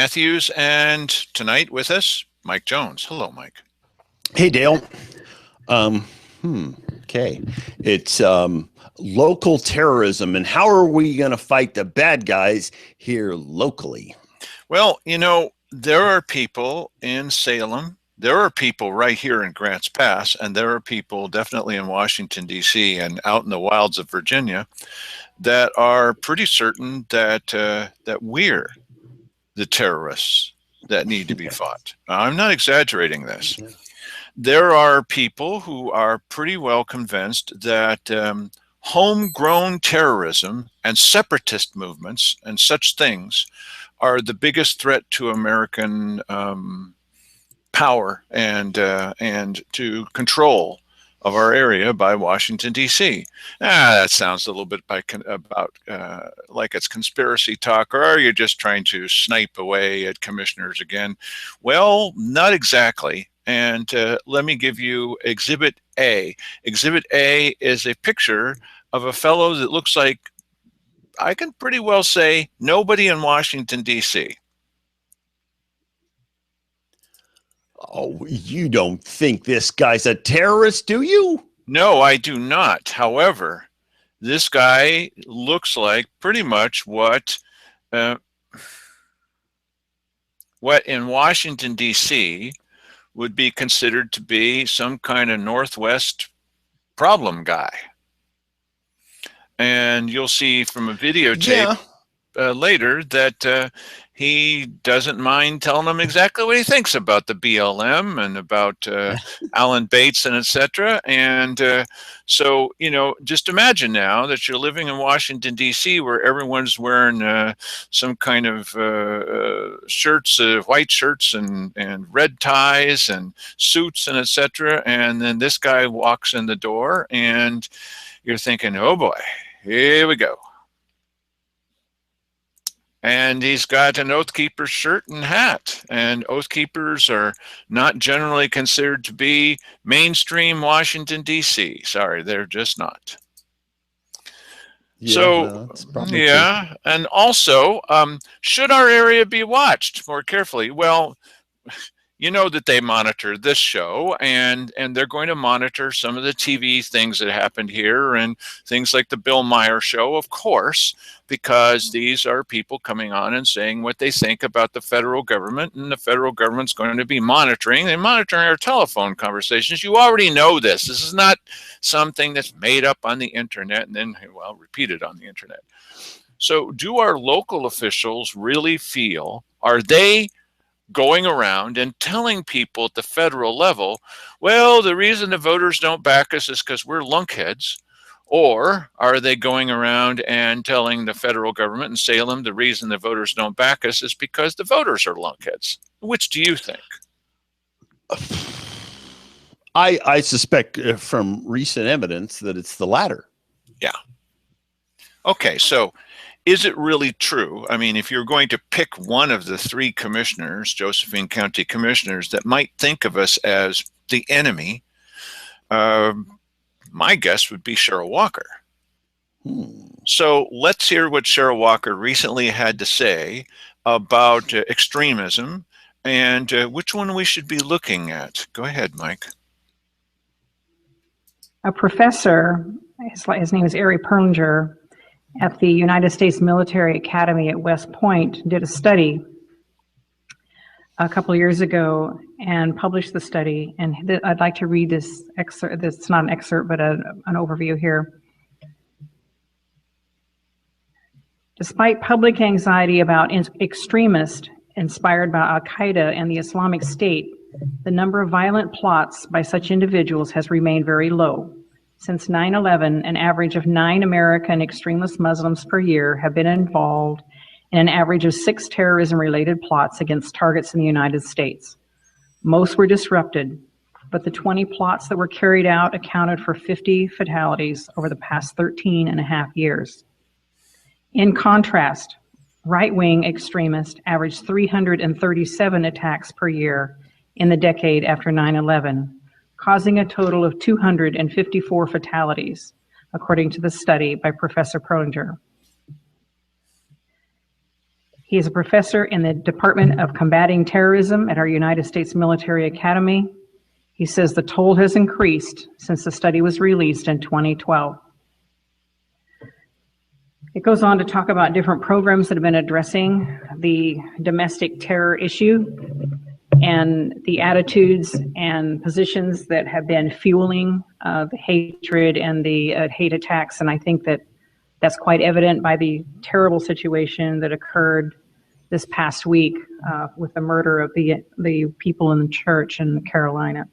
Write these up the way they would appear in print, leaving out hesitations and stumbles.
Matthews, and tonight with us, Mike Jones. Hello, Mike. Hey, Dale. Um, okay. It's local terrorism, and how are we going to fight the bad guys here locally? Well, there are people in Salem. There are people right here in Grants Pass, and there are people definitely in Washington, D.C. and out in the wilds of Virginia that are pretty certain that we're the terrorists that need to be fought. I'm not exaggerating this. There are people who are pretty well convinced that homegrown terrorism and separatist movements and such things are the biggest threat to American power and to control of our area by Washington, D.C. That sounds a little bit like it's conspiracy talk, or are you just trying to snipe away at commissioners again? Well, not exactly. And let me give you Exhibit A. Exhibit A is a picture of a fellow that looks like, I can pretty well say, nobody in Washington, D.C. Oh, you don't think this guy's a terrorist, do you? No, I do not. However, this guy looks like pretty much what in Washington, D.C. would be considered to be some kind of Northwest problem guy. And you'll see from a videotape later that he doesn't mind telling them exactly what he thinks about the BLM and about Alan Bates and etc. And so, just imagine now that you're living in Washington, D.C., where everyone's wearing some kind of shirts, white shirts and red ties and suits and etc. And then this guy walks in the door and you're thinking, oh boy, here we go. And he's got an Oath Keeper shirt and hat. And Oath Keepers are not generally considered to be mainstream Washington, D.C. Sorry, they're just not. Yeah, so, and also, should our area be watched more carefully? Well, you know that they monitor this show, and they're going to monitor some of the TV things that happened here and things like the Bill Maher show, of course, because these are people coming on and saying what they think about the federal government, and the federal government's going to be monitoring. They're monitoring our telephone conversations. You already know this. This is not something that's made up on the internet and then, well, repeated on the internet. So do our local officials really feel, are they going around and telling people at the federal level, well, the reason the voters don't back us is because we're lunkheads? Or are they going around and telling the federal government in Salem the reason the voters don't back us is because the voters are lunkheads? Which do you think? I suspect from recent evidence that it's the latter. Yeah. Okay, so is it really true? I mean, if you're going to pick one of the three commissioners, Josephine County commissioners, that might think of us as the enemy, my guess would be Cheryl Walker. So let's hear what Cheryl Walker recently had to say about extremism and which one we should be looking at. Go ahead, Mike. A professor, his name is Ari Perlinger, at the United States Military Academy at West Point, did a study a couple of years ago and published the study. And I'd like to read this excerpt. It's not an excerpt, but an overview here. Despite public anxiety about extremists inspired by Al-Qaeda and the Islamic State, the number of violent plots by such individuals has remained very low. Since 9/11, an average of 9 American extremist Muslims per year have been involved in an average of 6 terrorism-related plots against targets in the United States. Most were disrupted, but the 20 plots that were carried out accounted for 50 fatalities over the past 13 and a half years. In contrast, right-wing extremists averaged 337 attacks per year in the decade after 9/11, causing a total of 254 fatalities, according to the study by Professor Perlinger. He is a professor in the Department of Combating Terrorism at our United States Military Academy. He says the toll has increased since the study was released in 2012. It goes on to talk about different programs that have been addressing the domestic terror issue and the attitudes and positions that have been fueling the hatred and the hate attacks. And I think that that's quite evident by the terrible situation that occurred this past week with the murder of the people in the church in Carolina.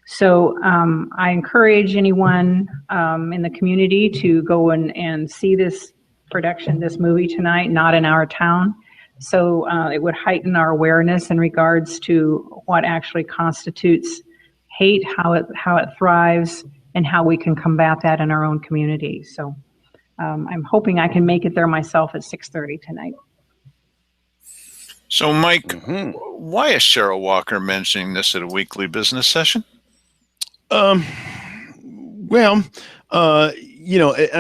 So I encourage anyone in the community to go and see this production, this movie tonight, Not in Our Town. So it would heighten our awareness in regards to what actually constitutes hate, how it thrives, and how we can combat that in our own community. So I'm hoping I can make it there myself at 6:30 tonight. So, Mike, why is Cheryl Walker mentioning this at a weekly business session? I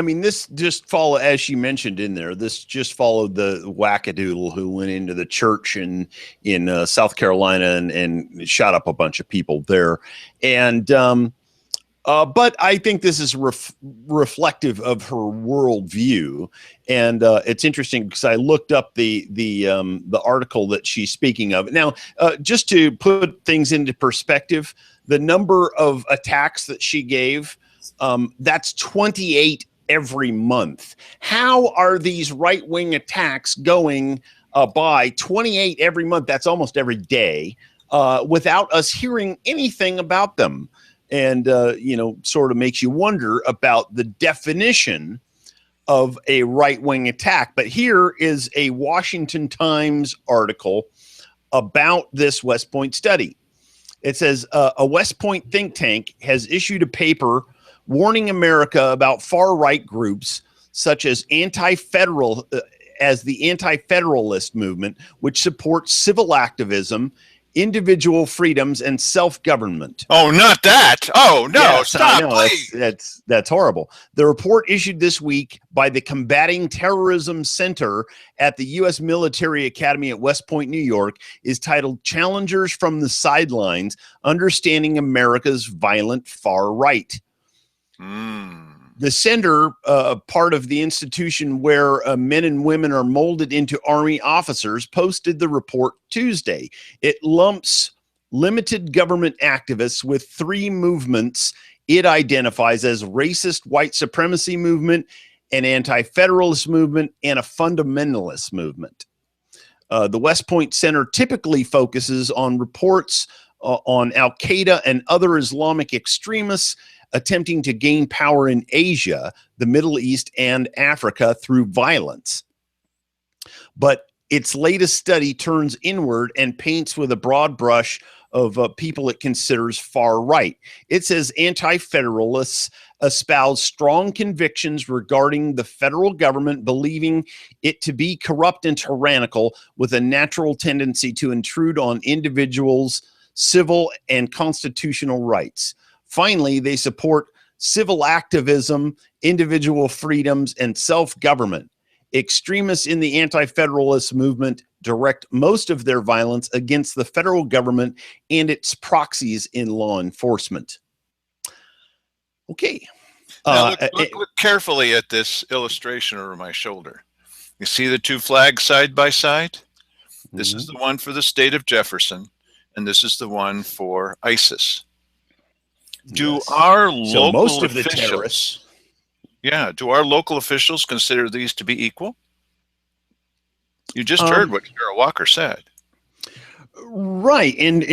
mean, this just followed, as she mentioned in there, this just followed the wackadoodle who went into the church in South Carolina and shot up a bunch of people there. And, but I think this is reflective of her worldview. And it's interesting because I looked up the article that she's speaking of. Now, just to put things into perspective, the number of attacks that she gave, that's 28 every month. How are these right-wing attacks going by 28 every month? That's almost every day without us hearing anything about them. And, sort of makes you wonder about the definition of a right-wing attack. But here is a Washington Times article about this West Point study. It says a West Point think tank has issued a paper warning America about far-right groups such as the anti-federalist movement, which supports civil activism, individual freedoms, and self-government. Oh, not that. Oh, no, yes, stop, please. That's horrible. The report issued this week by the Combating Terrorism Center at the U.S. Military Academy at West Point, New York, is titled Challengers from the Sidelines, Understanding America's Violent Far Right. The center, part of the institution where men and women are molded into Army officers, posted the report Tuesday. It lumps limited government activists with three movements it identifies as racist white supremacy movement, an anti-federalist movement, and a fundamentalist movement. The West Point Center typically focuses on reports on Al-Qaeda and other Islamic extremists attempting to gain power in Asia, the Middle East, and Africa through violence. But its latest study turns inward and paints with a broad brush of people it considers far right. It says anti-federalists espouse strong convictions regarding the federal government, believing it to be corrupt and tyrannical with a natural tendency to intrude on individuals' civil and constitutional rights. Finally, they support civil activism, individual freedoms, and self-government. Extremists in the anti-federalist movement direct most of their violence against the federal government and its proxies in law enforcement. Okay. Now look carefully at this illustration over my shoulder. You see the two flags side by side? This is the one for the state of Jefferson, and this is the one for ISIS. Do our local officials, do our local officials consider these to be equal? You just heard what Cheryl Walker said. Right. And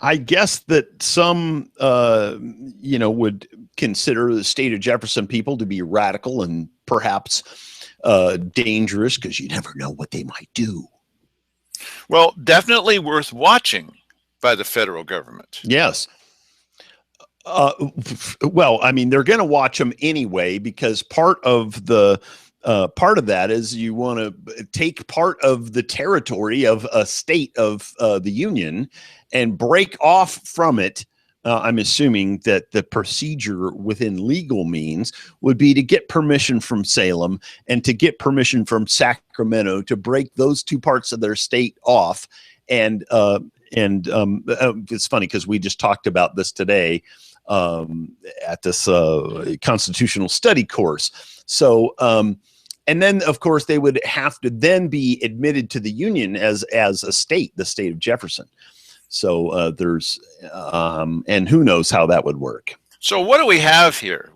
I guess that some, would consider the state of Jefferson people to be radical and perhaps dangerous because you never know what they might do. Well, definitely worth watching by the federal government. Yes. Well, I mean, they're going to watch them anyway, because part of that is you want to take part of the territory of a state of the Union and break off from it I'm assuming that the procedure within legal means would be to get permission from Salem and to get permission from Sacramento to break those two parts of their state off. And it's funny because we just talked about this today at this constitutional study course. So, and then, of course, they would have to then be admitted to the Union as a state, the state of Jefferson. So there's, and who knows how that would work. So what do we have here?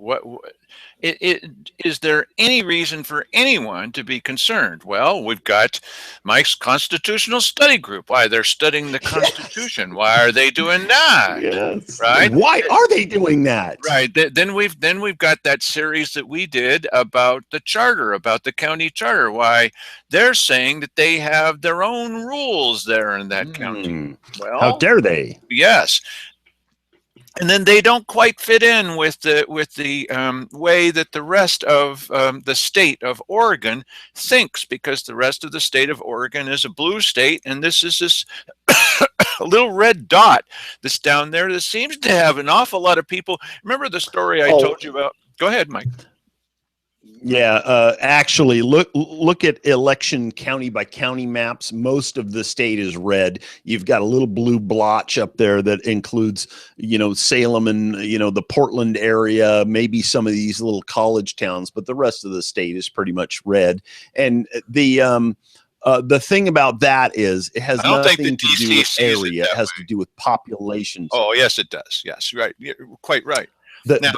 Is there any reason for anyone to be concerned? Well, we've got Mike's constitutional study group. Why they're studying the Constitution? Yes. Why are they doing that? Yes. Right. Why are they doing that? Right. Then we've got that series that we did about the charter, about the county charter. Why they're saying that they have their own rules there in that county. Well, how dare they? Yes. And then they don't quite fit in with the way that the rest of the state of Oregon thinks, because the rest of the state of Oregon is a blue state, and this is this little red dot that's down there that seems to have an awful lot of people. Remember the story I told you about? Go ahead, Mike. Yeah, actually, look at election county by county maps. Most of the state is red. You've got a little blue blotch up there that includes, Salem and, the Portland area, maybe some of these little college towns, but the rest of the state is pretty much red. And the thing about that is it has nothing to do with area. It has to do with population. Oh, yes, it does. Yes, right. You're quite right. Now,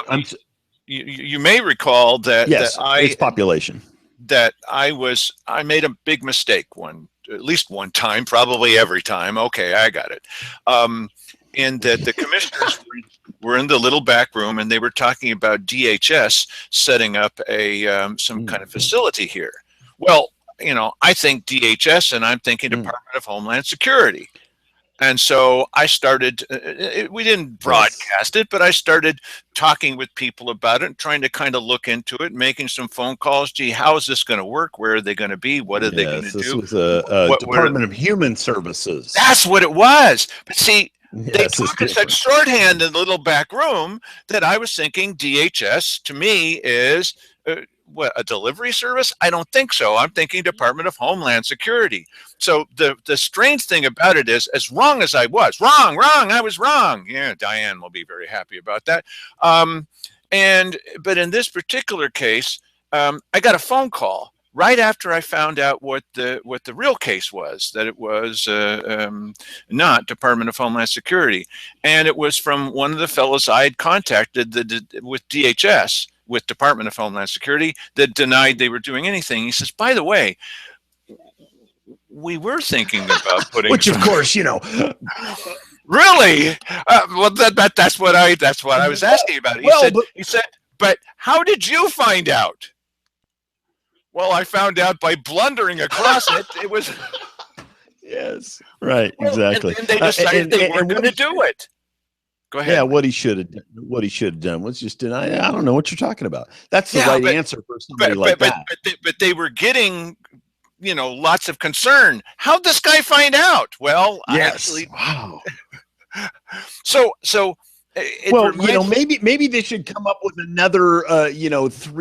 you may recall that it's population. That I made a big mistake at least one time, probably every time. Okay, I got it. And that the commissioners were in the little back room, and they were talking about DHS setting up some kind of facility here. Well, I think DHS, and I'm thinking Department of Homeland Security. And so I started, we didn't broadcast it, but I started talking with people about it and trying to kind of look into it, making some phone calls. Gee, how is this going to work? Where are they going to be? What are they going to do? This was a Department of Human Services. That's what it was. But see, they talk in such shorthand in the little back room that I was thinking DHS to me is what, a delivery service? I don't think so. I'm thinking Department of Homeland Security. So the strange thing about it is, as wrong as I was, wrong, I was wrong. Yeah, Diane will be very happy about that. But in this particular case, I got a phone call right after I found out what the real case was, that it was not Department of Homeland Security. And it was from one of the fellows I had contacted with DHS, with Department of Homeland Security, that denied they were doing anything. He says, by the way, we were thinking about putting which, of course, really. Well, that's what I was asking about. He said, but how did you find out? Well, I found out by blundering across it. It was. Yes. Right. Exactly. And they decided they weren't going to do it. Go ahead. Yeah, what he should have done was just deny. I don't know what you're talking about. That's the right answer for somebody like that. But they were getting, lots of concern. How'd this guy find out? Well, wow. So. Maybe they should come up with another, 3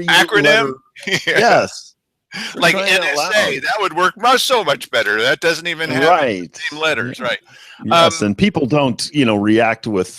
acronym. Yes. Like NSA, that would work so much better. That doesn't even have the same letters, right? Yes, and people don't, react with,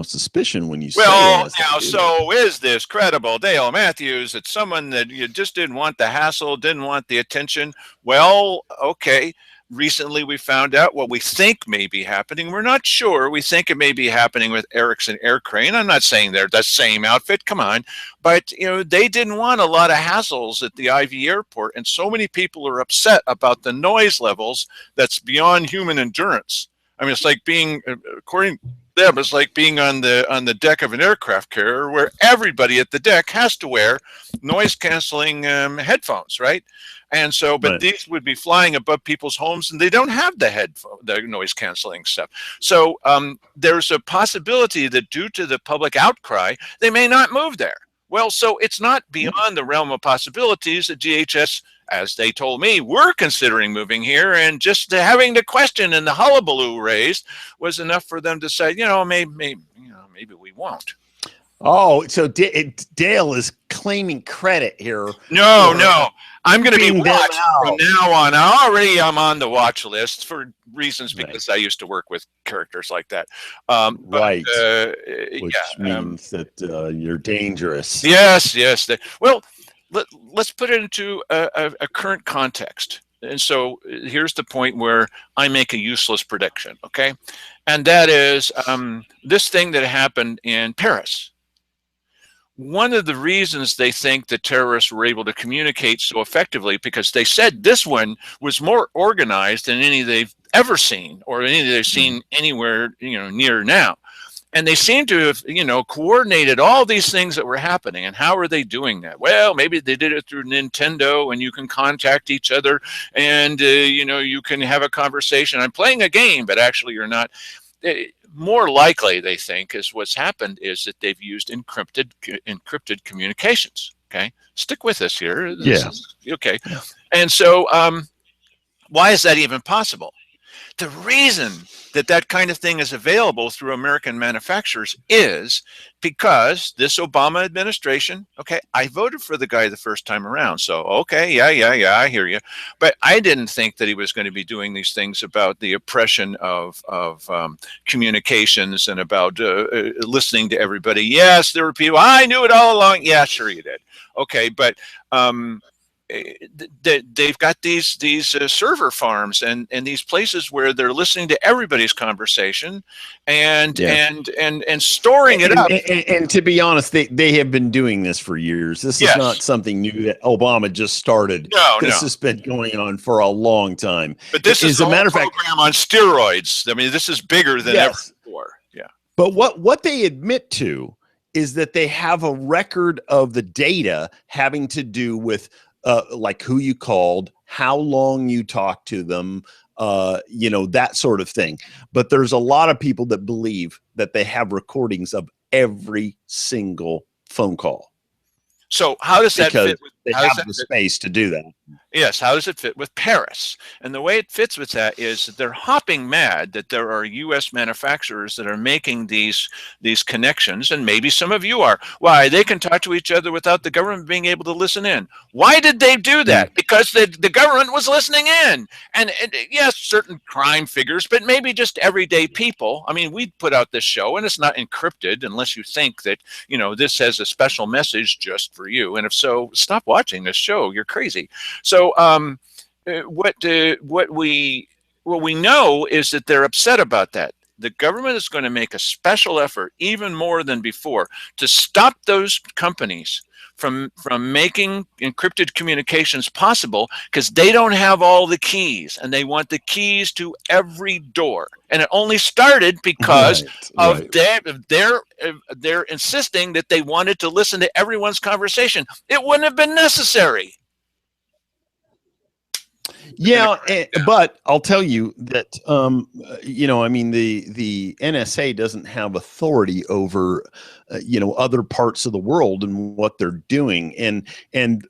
suspicion when you say. Well, now, so is this credible, Dale Matthews? It's someone that you just didn't want the hassle, didn't want the attention. Well, okay. Recently, we found out what we think may be happening. We're not sure. We think it may be happening with Erickson Air Crane. I'm not saying they're the same outfit. Come on. But, they didn't want a lot of hassles at the Ivy Airport. And so many people are upset about the noise levels that's beyond human endurance. I mean, it's like being, according to them, it's like being on the deck of an aircraft carrier where everybody at the deck has to wear noise-canceling headphones, right? And so, but these would be flying above people's homes, and they don't have the noise-canceling stuff. So there's a possibility that due to the public outcry, they may not move there. Well, so it's not beyond the realm of possibilities that DHS, as they told me, were considering moving here, and just having the question and the hullabaloo raised was enough for them to say, maybe maybe we won't. Oh, so Dale is claiming credit here. No, no. I'm going to be keeping them watched from out. now on. I am on the watch list for reasons because Right. I used to work with characters like that. Right. Which Yeah. means that you're dangerous. Yes, yes. Well, let's put it into a current context. And so here's the point where I make a useless prediction, okay? And that is this thing that happened in Paris. One of the reasons they think the terrorists were able to communicate so effectively, because they said this one was more organized than any they've ever seen or any they've seen anywhere, near now. And they seem to have, coordinated all these things that were happening. And how are they doing that? Well, maybe they did it through Nintendo, and you can contact each other, and you can have a conversation. I'm playing a game, but actually you're not. More likely, they think, is what's happened is that they've used encrypted communications. Okay, stick with us here. Okay, Yeah. and so why is that even possible? The reason that kind of thing is available through American manufacturers is because this Obama administration, okay, I voted for the guy the first time around. So, okay, yeah, I hear you. But I didn't think that he was going to be doing these things about the oppression of communications and about listening to everybody. Yes, there were people, I knew it all along. Yeah, sure you did. Okay, but they've got these server farms and these places where they're listening to everybody's conversation and storing it up. And to be honest, they have been doing this for years. This is not something new that Obama just started. This has been going on for a long time. But this is a matter of fact program on steroids. I mean, this is bigger than ever before. Yeah. But what they admit to is that they have a record of the data having to do with like who you called, how long you talked to them, that sort of thing. But there's a lot of people that believe that they have recordings of every single phone call. So how does that fit? They have the space to do that. Yes. How does it fit with Paris? And the way it fits with that is that they're hopping mad that there are U.S. manufacturers that are making these connections, and maybe some of you are. Why? They can talk to each other without the government being able to listen in. Why did they do that? Because the government was listening in. And yes, certain crime figures, but maybe just everyday people. I mean, we put out this show, and it's not encrypted unless you think that, this has a special message just for you. And if so, stop watching this show. You're crazy. So what we know is that they're upset about that. The government is going to make a special effort, even more than before, to stop those companies from making encrypted communications possible, because they don't have all the keys, and they want the keys to every door. And it only started because they're insisting that they wanted to listen to everyone's conversation. It wouldn't have been necessary. Yeah, but I'll tell you that I mean, the NSA doesn't have authority over other parts of the world and what they're doing, and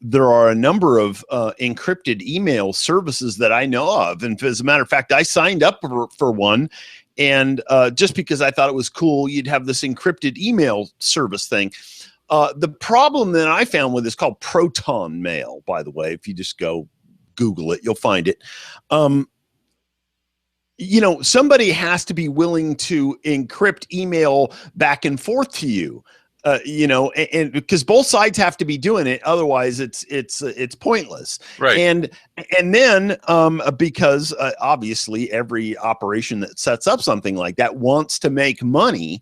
there are a number of encrypted email services that I know of, and as a matter of fact, I signed up for one. And just because I thought it was cool, you'd have this encrypted email service thing. The problem that I found with this, called Proton Mail, by the way, if you just go Google it, you'll find it. Somebody has to be willing to encrypt email back and forth to you. And because both sides have to be doing it, otherwise it's pointless. Right. And then because obviously every operation that sets up something like that wants to make money.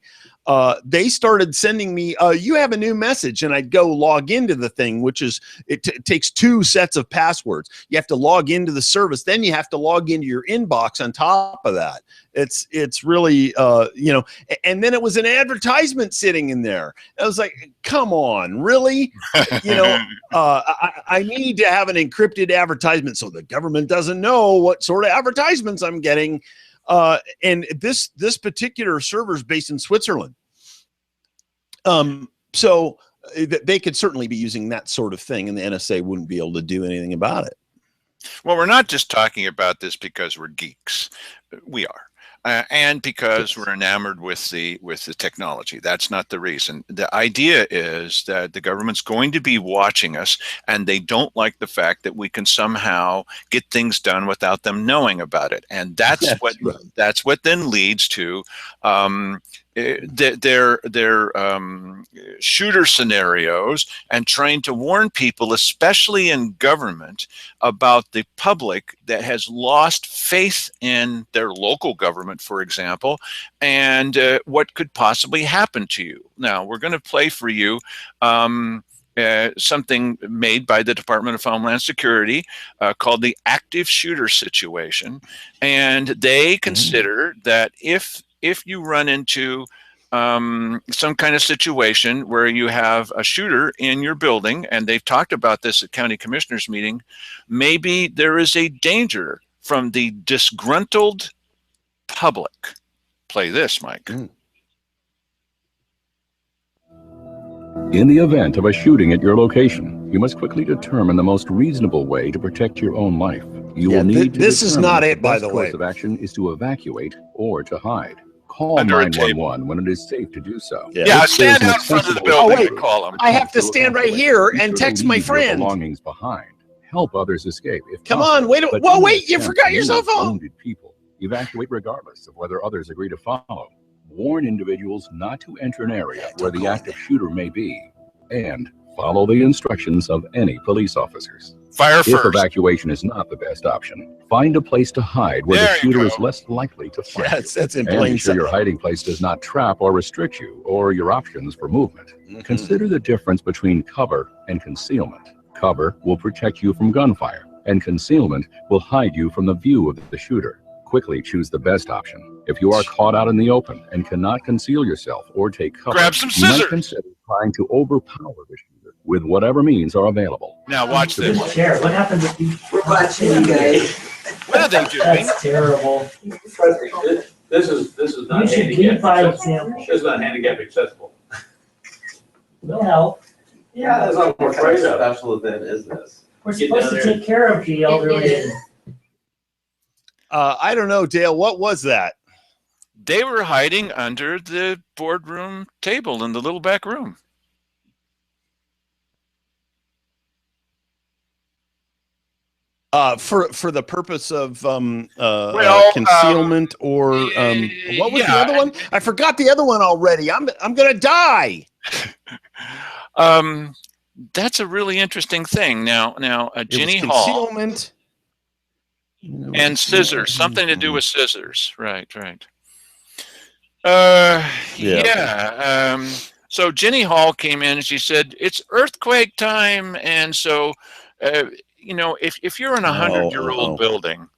They started sending me, you have a new message, and I'd go log into the thing, which is, it takes 2 sets of passwords. You have to log into the service, then you have to log into your inbox on top of that. It's really, and then it was an advertisement sitting in there. I was like, come on, really? I need to have an encrypted advertisement so the government doesn't know what sort of advertisements I'm getting. And this particular server is based in Switzerland. So they could certainly be using that sort of thing, and the NSA wouldn't be able to do anything about it. Well, we're not just talking about this because we're geeks. We are. and because we're enamored with the technology. That's not the reason. The idea is that the government's going to be watching us, and they don't like the fact that we can somehow get things done without them knowing about it. And that's what then leads to their shooter scenarios, and trying to warn people, especially in government, about the public that has lost faith in their local government, for example, and what could possibly happen to you. Now, we're going to play for you something made by the Department of Homeland Security called the active shooter situation. And they consider that if you run into some kind of situation where you have a shooter in your building, and they've talked about this at county commissioners meeting, maybe there is a danger from the disgruntled public. Play this, Mike. In the event of a shooting at your location, you must quickly determine the most reasonable way to protect your own life. You will need to this is not it, by the way. The course of action is to evacuate or to hide. Call Under a 911 when it is safe to do so. Yeah, stand out in front of the building and call them. I have to stand right here and text my friend. Belongings behind. Help others escape. Come on, wait! Whoa, wait! You forgot your cell phone. Wounded people. Evacuate regardless of whether others agree to follow. Warn individuals not to enter an area where the active shooter may be, and follow the instructions of any police officers. Fire first. If evacuation is not the best option, find a place to hide where the shooter is less likely to find you. That's in and plain ensure sight. your hiding place does not trap or restrict you or your options for movement. Consider the difference between cover and concealment. Cover will protect you from gunfire, and concealment will hide you from the view of the shooter. Quickly choose the best option. If you are caught out in the open and cannot conceal yourself or take cover, grab some you might scissors. consider trying to overpower the shooter with whatever means are available. Now watch this. Chair, what happened to you? We're watching you guys. What are they doing? That's terrible. This is not You should lead by handicap example. accessible. This is not handicap accessible. Will help. Yeah, that's not What kind of special event is this? We're Get supposed down to there. take care of the elderly. I don't know, Dale. What was that? They were hiding under the boardroom table in the little back room. For the purpose of Well, concealment or what was the yeah. other one? I forgot the other one already. I'm gonna die. That's a really interesting thing. Now, Ginny It was Hall concealment and scissors, something to do with scissors. Right. So Ginny Hall came in and she said, "It's earthquake time," and so if you're in a 100-year-old building,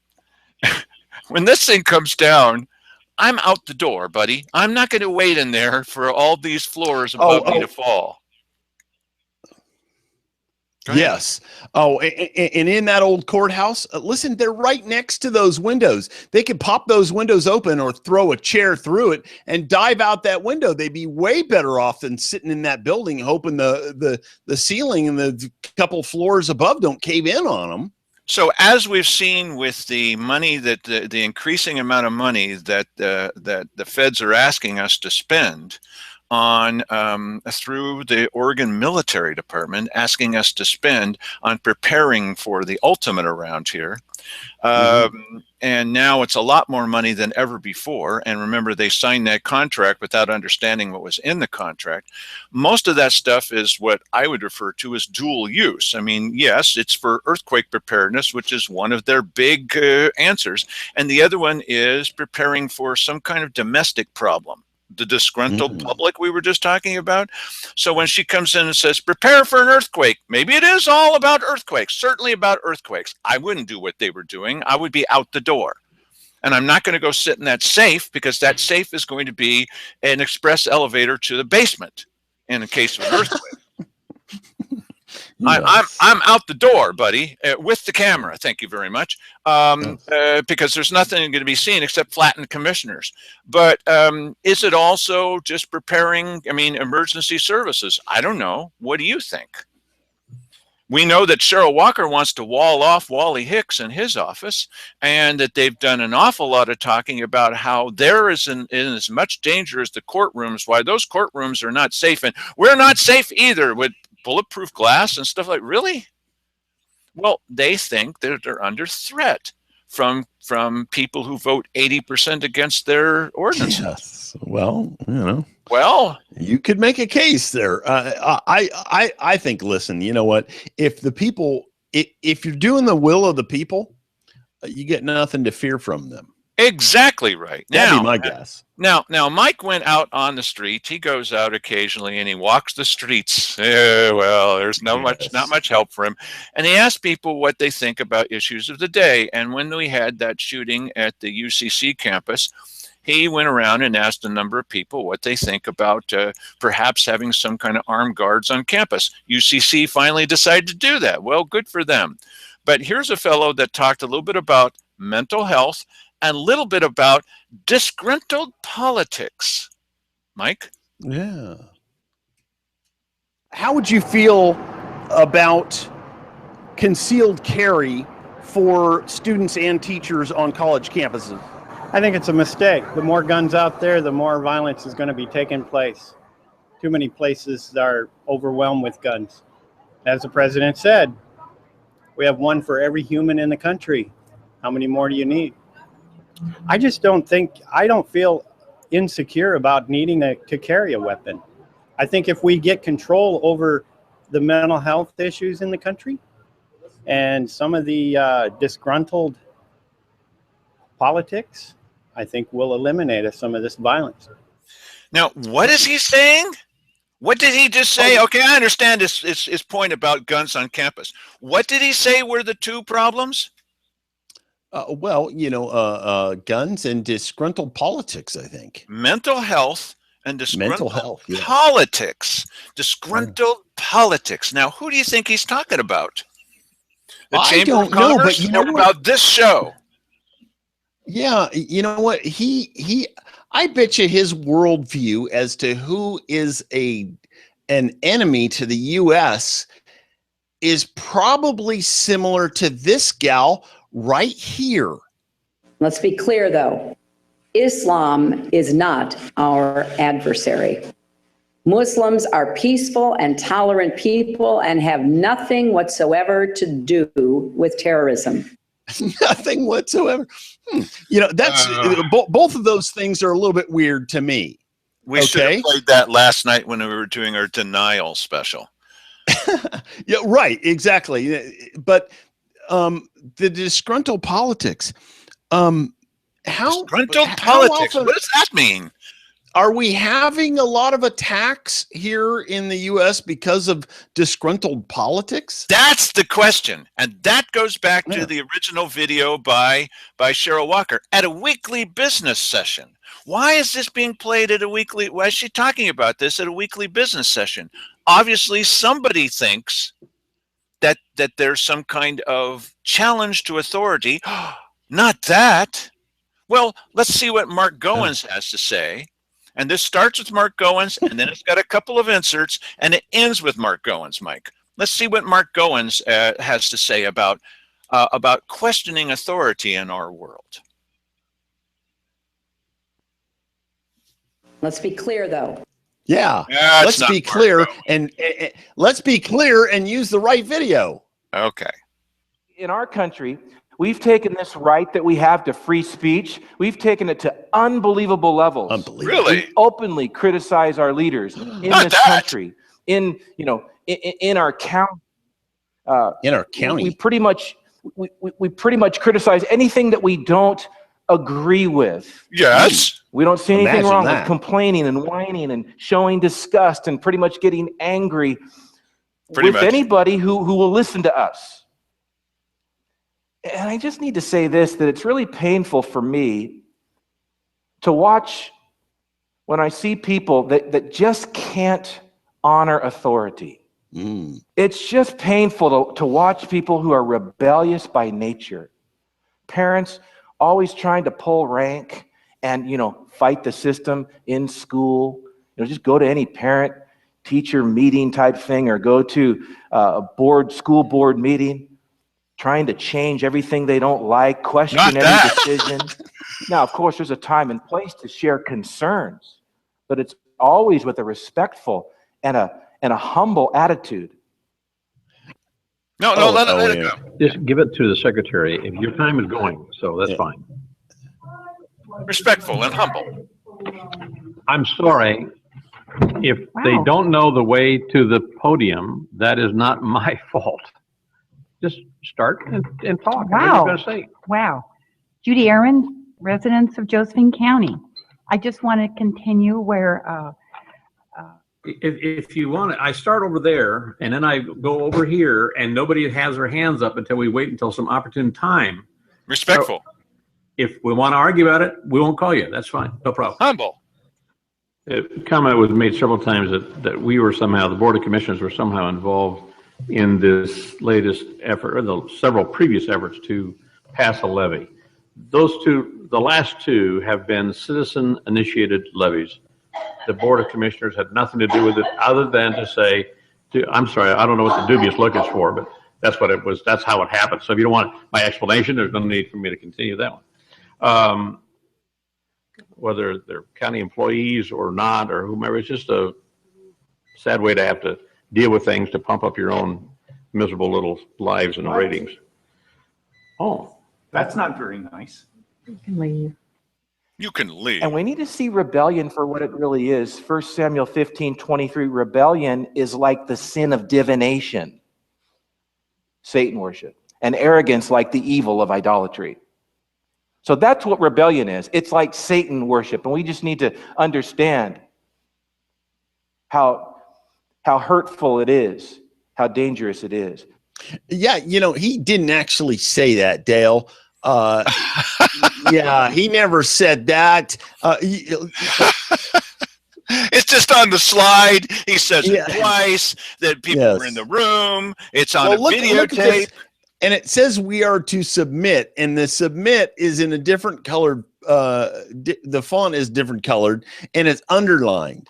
when this thing comes down, I'm out the door, buddy. I'm not going to wait in there for all these floors above me to fall. Yes. Oh, and in that old courthouse, listen, they're right next to those windows. They could pop those windows open or throw a chair through it and dive out that window. They'd be way better off than sitting in that building hoping the ceiling and the couple floors above don't cave in on them. So as we've seen with the money that the increasing amount of money that the feds are asking us to spend on through the Oregon Military Department, asking us to spend on preparing for the ultimate around here. And now it's a lot more money than ever before. And remember, they signed that contract without understanding what was in the contract. Most of that stuff is what I would refer to as dual use. I mean, yes, it's for earthquake preparedness, which is one of their big answers. And the other one is preparing for some kind of domestic problem. The disgruntled public we were just talking about. So when she comes in and says, prepare for an earthquake, maybe it is all about earthquakes, certainly about earthquakes. I wouldn't do what they were doing. I would be out the door. And I'm not going to go sit in that safe, because that safe is going to be an express elevator to the basement in the case of an earthquake. I'm out the door, buddy, with the camera. Thank you very much. Because there's nothing going to be seen except flattened commissioners. But is it also just preparing, emergency services? I don't know. What do you think? We know that Cheryl Walker wants to wall off Wally Hicks in his office, and that they've done an awful lot of talking about how they're in as much danger as the courtrooms, why those courtrooms are not safe, and we're not safe either with bulletproof glass and stuff like. Really? Well, they think that they're under threat from people who vote 80% against their ordinance. Yes. Well, you know. Well, you could make a case there. I think, listen, you know what? If the people, if you're doing the will of the people, you get nothing to fear from them. exactly right. That'd be my guess. Now, Mike went out on the street. He goes out occasionally and he walks the streets. Well, there's not much help for him. And he asked people what they think about issues of the day. And when we had that shooting at the UCC campus, he went around and asked a number of people what they think about perhaps having some kind of armed guards on campus. UCC finally decided to do that. Well, good for them. But here's a fellow that talked a little bit about mental health and a little bit about disgruntled politics. Mike? Yeah. How would you feel about concealed carry for students and teachers on college campuses? I think it's a mistake. The more guns out there, the more violence is going to be taking place. Too many places are overwhelmed with guns. As the president said, we have one for every human in the country. How many more do you need? I don't feel insecure about needing to carry a weapon. I think if we get control over the mental health issues in the country and some of the disgruntled politics, I think will eliminate some of this violence. Now, what is he saying? What did he just say? Okay, I understand his point about guns on campus. What did he say were the two problems? Well, you know, guns and disgruntled politics, I think. Mental health and disgruntled yeah. politics. Disgruntled politics. Now, who do you think he's talking about? The I Chamber don't of Commerce, know, but you know or what? about this show? Yeah, you know what? I bet you his worldview as to who is an enemy to the U.S. is probably similar to this gal right here. Let's be clear, though. Islam is not our adversary. Muslims are peaceful and tolerant people and have nothing whatsoever to do with terrorism. Nothing whatsoever. You know, that's both of those things are a little bit weird to me. We should have played that last night when we were doing our denial special. Yeah, right. Exactly. But the disgruntled politics. Disgruntled politics. What does that mean? Are we having a lot of attacks here in the U.S. because of disgruntled politics? That's the question. And that goes back to the original video by Cheryl Walker at a weekly business session. Why is this being played at a weekly? Why is she talking about this at a weekly business session? Obviously, somebody thinks that there's some kind of challenge to authority. Not that. Well, let's see what Mark Goins has to say. And this starts with Mark Goins, and then it's got a couple of inserts, and it ends with Mark Goins, Mike. Let's see what Mark Goins has to say about questioning authority in our world. Let's be clear, though. Yeah, let's be clear, and let's be clear and use the right video. Okay. In our country, we've taken this right that we have to free speech. We've taken it to unbelievable levels. Unbelievable. Really? We openly criticize our leaders in this country, in our county. In our county, we pretty much criticize anything that we don't agree with. Yes. We don't see anything Imagine wrong that. with complaining and whining and showing disgust and pretty much getting angry with anybody who will listen to us. And I just need to say this, that it's really painful for me to watch when I see people that just can't honor authority. It's just painful to watch people who are rebellious by nature. Parents always trying to pull rank and, fight the system in school. Just go to any parent teacher meeting type thing or go to a school board meeting, trying to change everything they don't like, question every decision. Now, of course, there's a time and place to share concerns, but it's always with a respectful and a humble attitude. Let it go. Just give it to the secretary. If your time is going, so that's fine. Respectful and humble. I'm sorry. If they don't know the way to the podium, that is not my fault. Just start and talk. Wow. What are you going to say? Wow. Judy Aaron, residents of Josephine County. I just want to continue where If you want it, I start over there and then I go over here and nobody has their hands up until we wait until some opportune time. Respectful. So if we want to argue about it, we won't call you. That's fine. No problem. Humble. A comment was made several times that we were somehow, the Board of Commissioners were somehow involved in this latest effort, or the several previous efforts to pass a levy. The last two have been citizen-initiated levies. The Board of Commissioners had nothing to do with it other than to say, I'm sorry, I don't know what the dubious look is for, but that's what it was. That's how it happened. So if you don't want my explanation, there's no need for me to continue that one. Whether they're county employees or not, or whomever, it's just a sad way to have to deal with things to pump up your own miserable little lives and ratings. Oh, that's not very nice. you can leave. You can leave. And we need to see rebellion for what it really is. 1 Samuel 15:23, rebellion is like the sin of divination, Satan worship, and arrogance like the evil of idolatry. So that's what rebellion is. It's like Satan worship, and we just need to understand how hurtful it is, how dangerous it is. Yeah, he didn't actually say that, Dale. Yeah, he never said that. It's just on the slide. He says it twice, that people were in the room. It's on a videotape. And it says we are to submit, and the submit is in a different colored, the font is different colored, and it's underlined,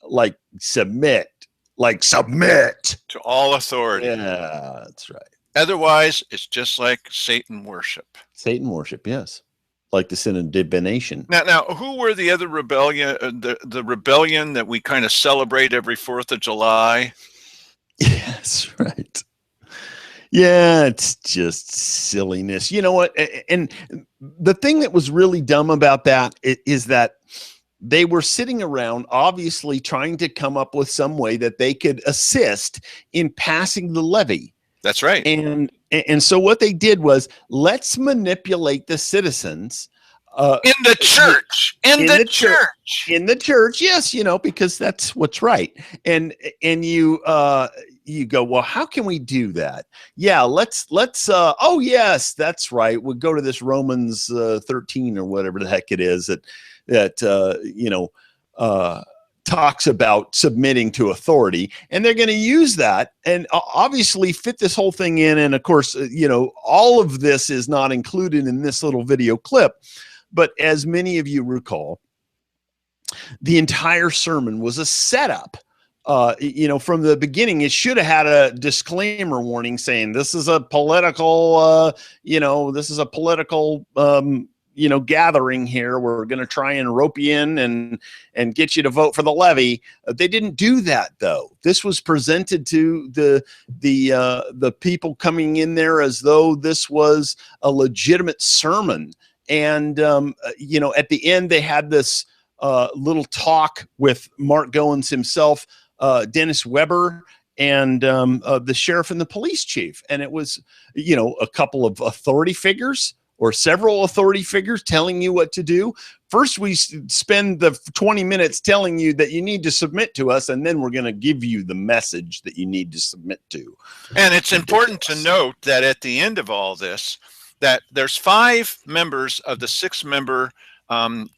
like submit to all authority. Yeah, that's right. Otherwise, it's just like Satan worship. Satan worship, yes. Like the sin of divination. Now, who were the other rebellion, the rebellion that we kind of celebrate every 4th of July? Yes, right. Yeah, it's just silliness. You know what? And the thing that was really dumb about that is that they were sitting around, obviously trying to come up with some way that they could assist in passing the levy. That's right. And so what they did was, let's manipulate the citizens. In the church. In the church. In the church, yes, because that's what's right. And you go, well, how can we do that? Yeah, let's oh yes, that's right. We'll go to this Romans 13 or whatever the heck it is that talks about submitting to authority, and they're going to use that and obviously fit this whole thing in. And of course, all of this is not included in this little video clip, but as many of you recall, the entire sermon was a setup. From the beginning, it should have had a disclaimer warning saying this is a political, gathering here. We're going to try and rope you in and get you to vote for the levy. They didn't do that, though. This was presented to the people coming in there as though this was a legitimate sermon. And at the end, they had this little talk with Mark Goins himself, Dennis Weber, and the sheriff and the police chief. And it was, a couple of authority figures or several authority figures telling you what to do. First, we spend the 20 minutes telling you that you need to submit to us, and then we're going to give you the message that you need to submit to. And it's important to note that at the end of all this, that there's 5 members of the 6-member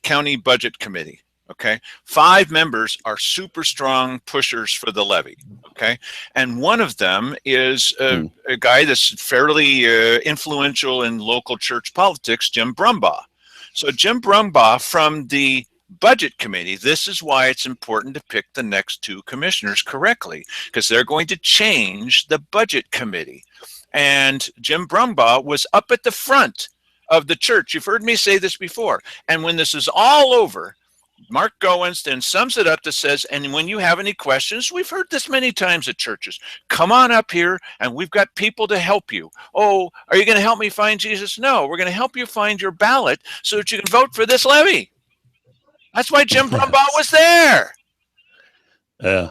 county budget committee. Okay, 5 members are super strong pushers for the levy. Okay, and one of them is a guy that's fairly influential in local church politics, Jim Brumbaugh. So Jim Brumbaugh from the budget committee. This is why it's important to pick the next two commissioners correctly, because they're going to change the budget committee. And Jim Brumbaugh was up at the front of the church. You've heard me say this before. And when this is all over, Mark Goins then sums it up that says, and when you have any questions, we've heard this many times at churches, come on up here and we've got people to help you. Oh, are you going to help me find Jesus? No, we're going to help you find your ballot so that you can vote for this levy. That's why Jim Brumbaugh was there. Yeah.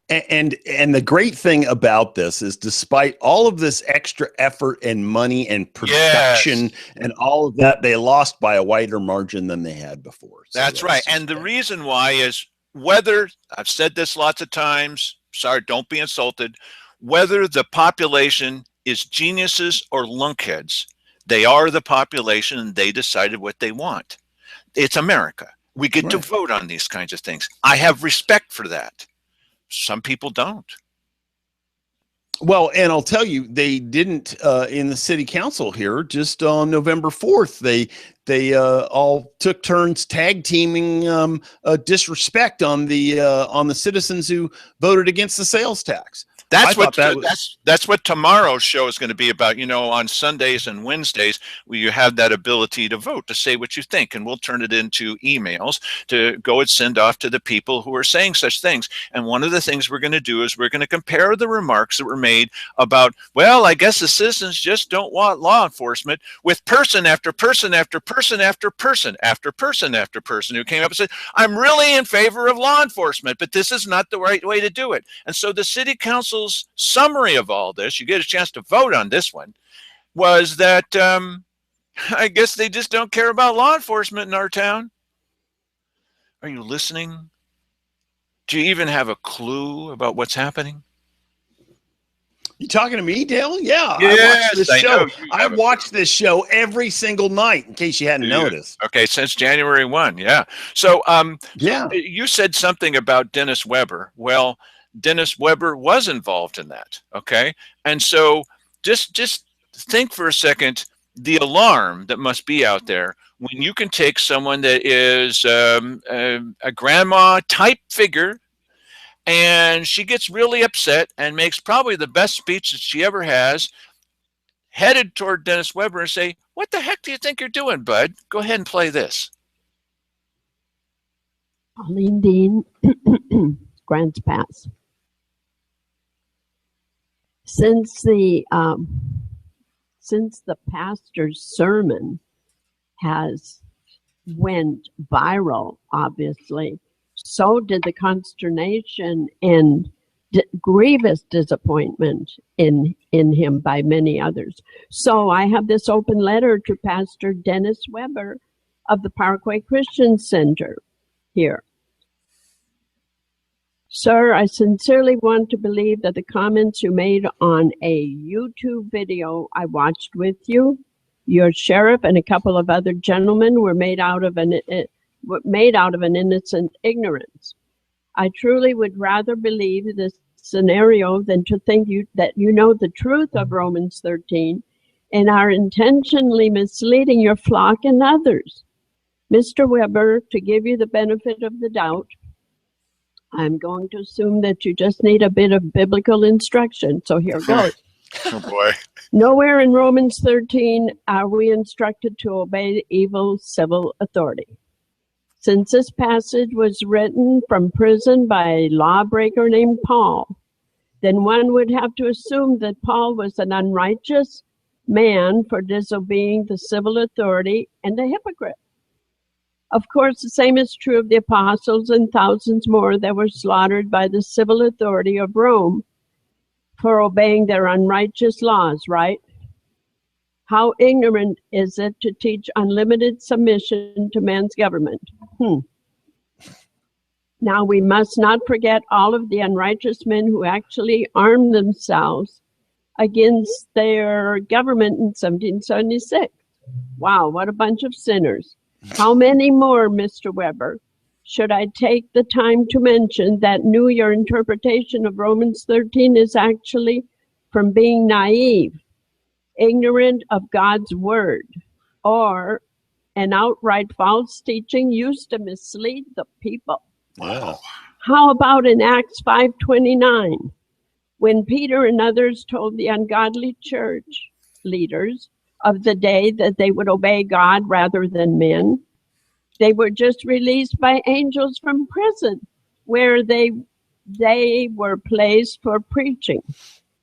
And the great thing about this is, despite all of this extra effort and money and production and all of that, they lost by a wider margin than they had before. So that's right. And the reason why is whether, I've said this lots of times, sorry, don't be insulted, whether the population is geniuses or lunkheads, they are the population and they decided what they want. It's America. We get to vote on these kinds of things. I have respect for that. Some people don't. Well, and I'll tell you, they didn't in the city council here. Just on November 4th, they all took turns tag teaming disrespect on the citizens who voted against the sales tax. That's what tomorrow's show is going to be about. You know, on Sundays and Wednesdays, where you have that ability to vote, to say what you think, and we'll turn it into emails to go and send off to the people who are saying such things. And one of the things we're going to do is we're going to compare the remarks that were made about, well, I guess the citizens just don't want law enforcement, with person after person after person after person after person after person who came up and said, I'm really in favor of law enforcement, but this is not the right way to do it. And so the city council's summary of all this, you get a chance to vote on this one, was that I guess they just don't care about law enforcement in our town. Are you listening? Do you even have a clue about what's happening? You talking to me, Dale? Yeah, yes, I watched this show every single night, in case you hadn't noticed. Okay, since January 1, yeah. So, you said something about Dennis Weber. Well, Dennis Weber was involved in that, okay? And so just think for a second the alarm that must be out there when you can take someone that is a grandma type figure, and she gets really upset and makes probably the best speech that she ever has, headed toward Dennis Weber, and say, what the heck do you think you're doing, bud? Go ahead and play this. Pauline Dean, Grants Pass. Since the pastor's sermon has went viral, obviously, so did the consternation and grievous disappointment in him by many others. So I have this open letter to Pastor Dennis Weber of the Parkway Christian Center here. Sir, I sincerely want to believe that the comments you made on a YouTube video I watched with you, your sheriff, and a couple of other gentlemen were made out of an innocent ignorance. I truly would rather believe this scenario than to think that you know the truth of Romans 13 and are intentionally misleading your flock and others. Mr. Weber, to give you the benefit of the doubt, I'm going to assume that you just need a bit of biblical instruction. So here goes. Oh, boy. Nowhere in Romans 13 are we instructed to obey evil civil authority. Since this passage was written from prison by a lawbreaker named Paul, then one would have to assume that Paul was an unrighteous man for disobeying the civil authority and a hypocrite. Of course, the same is true of the apostles and thousands more that were slaughtered by the civil authority of Rome for obeying their unrighteous laws, right? How ignorant is it to teach unlimited submission to man's government? Now, we must not forget all of the unrighteous men who actually armed themselves against their government in 1776. Wow, what a bunch of sinners. How many more, Mr. Weber, should I take the time to mention that your interpretation of Romans 13 is actually from being naive, ignorant of God's word, or and outright false teaching used to mislead the people. Yeah. How about in Acts 5:29, when Peter and others told the ungodly church leaders of the day that they would obey God rather than men? They were just released by angels from prison, where they were placed for preaching.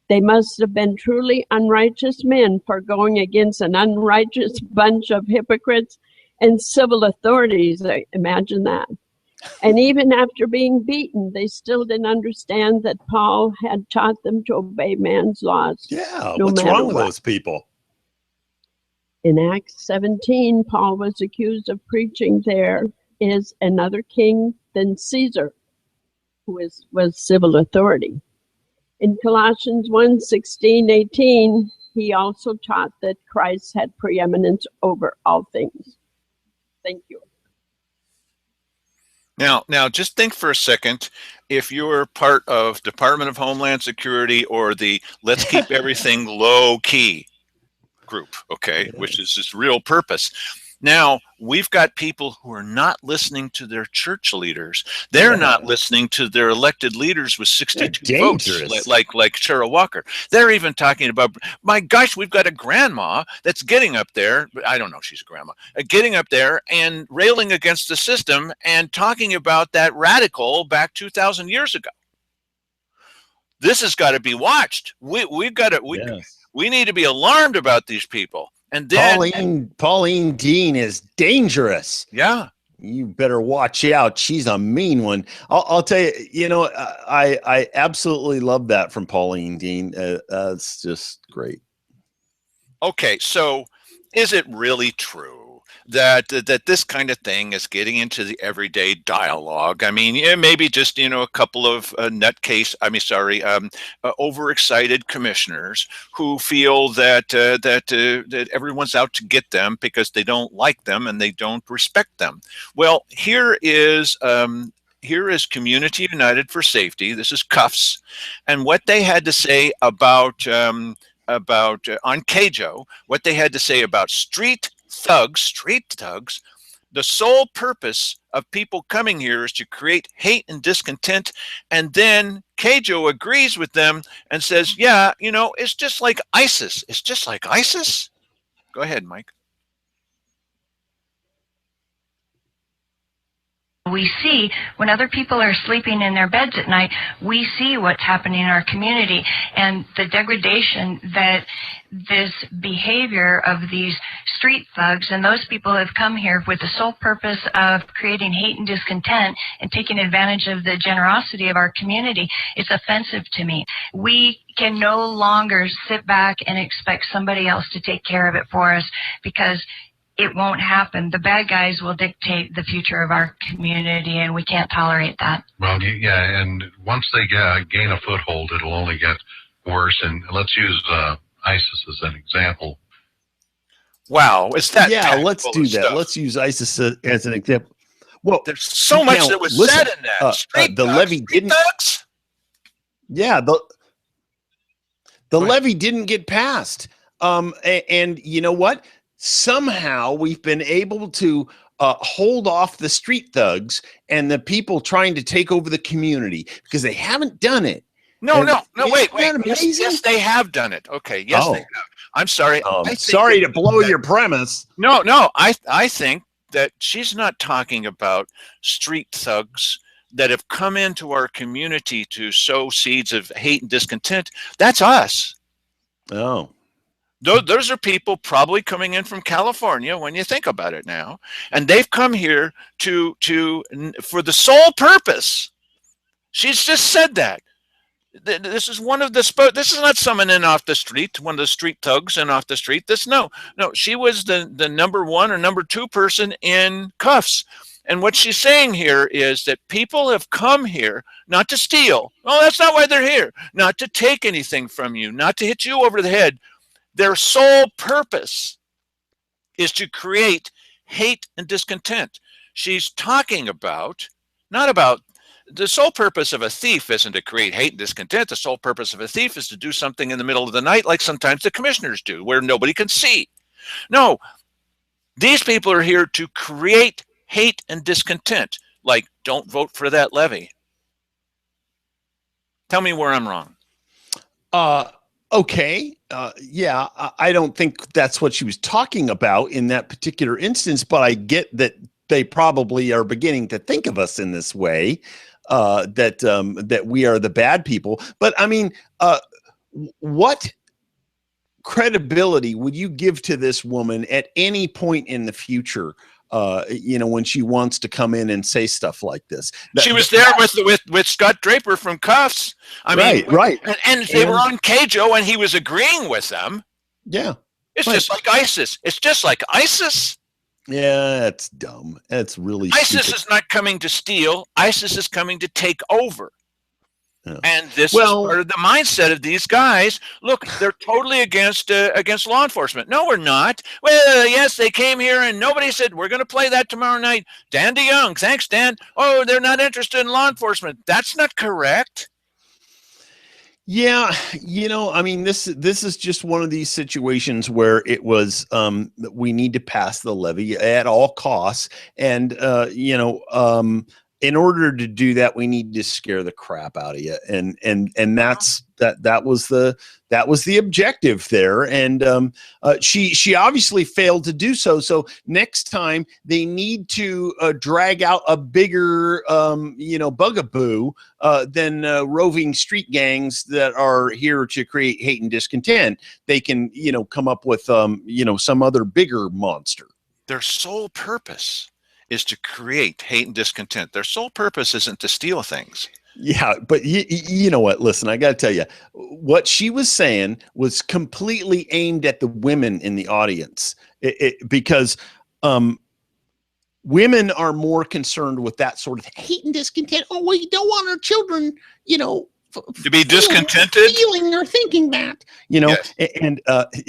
They must have been truly unrighteous men for going against an unrighteous bunch of hypocrites and civil authorities. Imagine that. And even after being beaten, they still didn't understand that Paul had taught them to obey man's laws. Yeah, no what's matter wrong with what. those people? In Acts 17, Paul was accused of preaching there is another king than Caesar, who was civil authority. In Colossians 1:16-18, he also taught that Christ had preeminence over all things. Thank you. Now, just think for a second. If you're part of Department of Homeland Security or the "let's keep everything low key" group, okay, which is its real purpose. Now, we've got people who are not listening to their church leaders. They're not listening to their elected leaders with 62 votes, like Cheryl Walker. They're even talking about, my gosh, we've got a grandma that's getting up there. I don't know if she's a grandma. Getting up there and railing against the system and talking about that radical back 2,000 years ago. This has got to be watched. We need to be alarmed about these people. And then Pauline Dean is dangerous. Yeah. You better watch out. She's a mean one. I'll tell you, I absolutely love that from Pauline Dean. It's just great. Okay, so is it really true that this kind of thing is getting into the everyday dialogue? I mean, maybe just a couple of overexcited commissioners who feel that everyone's out to get them because they don't like them and they don't respect them. Well, here is Community United for Safety. This is CUFS, and what they had to say about on KJO, what they had to say about street thugs. The sole purpose of people coming here is to create hate and discontent. And then KJO agrees with them and says, yeah, it's just like ISIS. It's just like ISIS. Go ahead, Mike. We see when other people are sleeping in their beds at night, we see what's happening in our community and the degradation that this behavior of these street thugs and those people have come here with the sole purpose of creating hate and discontent and taking advantage of the generosity of our community. It's offensive to me. We can no longer sit back and expect somebody else to take care of it for us, because it won't happen. The bad guys will dictate the future of our community, and we can't tolerate that. Well, yeah, and once they gain a foothold, it'll only get worse. And let's use ISIS as an example. Wow, is that? Yeah, let's do that. Stuff. Let's use ISIS as an example. Well, there's so much that was said in that. The levy didn't. Thugs? Yeah, the levy didn't get passed. And you know what? Somehow we've been able to hold off the street thugs and the people trying to take over the community because they haven't done it. No, wait. Yes, they have done it. Okay, yes, they have. I'm sorry. Sorry to blow your premise. No, I think that she's not talking about street thugs that have come into our community to sow seeds of hate and discontent. That's us. Oh. Those are people probably coming in from California when you think about it now. And they've come here for the sole purpose. She's just said that. This is one of the this is not someone in off the street, one of the street thugs in off the street. No, she was the number one or number two person in cuffs. And what she's saying here is that people have come here not to steal. Well, that's not why they're here. Not to take anything from you, not to hit you over the head. Their sole purpose is to create hate and discontent. She's talking about, not about, the sole purpose of a thief isn't to create hate and discontent. The sole purpose of a thief is to do something in the middle of the night, like sometimes the commissioners do, where nobody can see. No, These people are here to create hate and discontent, like don't vote for that levy. Tell me where I'm wrong. Okay. Yeah, I don't think that's what she was talking about in that particular instance, but I get that they probably are beginning to think of us in this way, that we are the bad people. But I mean, what credibility would you give to this woman at any point in the future? When she wants to come in and say stuff like this. She was there with Scott Draper from Cuffs. I mean, right. And they were on KJO, and he was agreeing with them. Yeah. It's just like ISIS. It's just like ISIS. Yeah, that's dumb. That's really ISIS stupid. is not coming to steal. ISIS is coming to take over. Yeah. And this is part of the mindset of these guys. Look, they're totally against law enforcement. No, we're not. Well, yes, they came here and nobody said, we're going to play that tomorrow night. Dan DeYoung, thanks, Dan. Oh, they're not interested in law enforcement. That's not correct. Yeah, I mean, this is just one of these situations where it was we need to pass the levy at all costs, and in order to do that, we need to scare the crap out of you, and that was the objective there, and she obviously failed to do so. So next time they need to drag out a bigger bugaboo than roving street gangs that are here to create hate and discontent. They can come up with some other bigger monster. Their sole purpose is to create hate and discontent. Their sole purpose isn't to steal things. Yeah, but you know what? Listen, I got to tell you, what she was saying was completely aimed at the women in the audience, because women are more concerned with that sort of hate and discontent. Oh, we don't want our children, to be discontented, feeling or thinking that, yes. And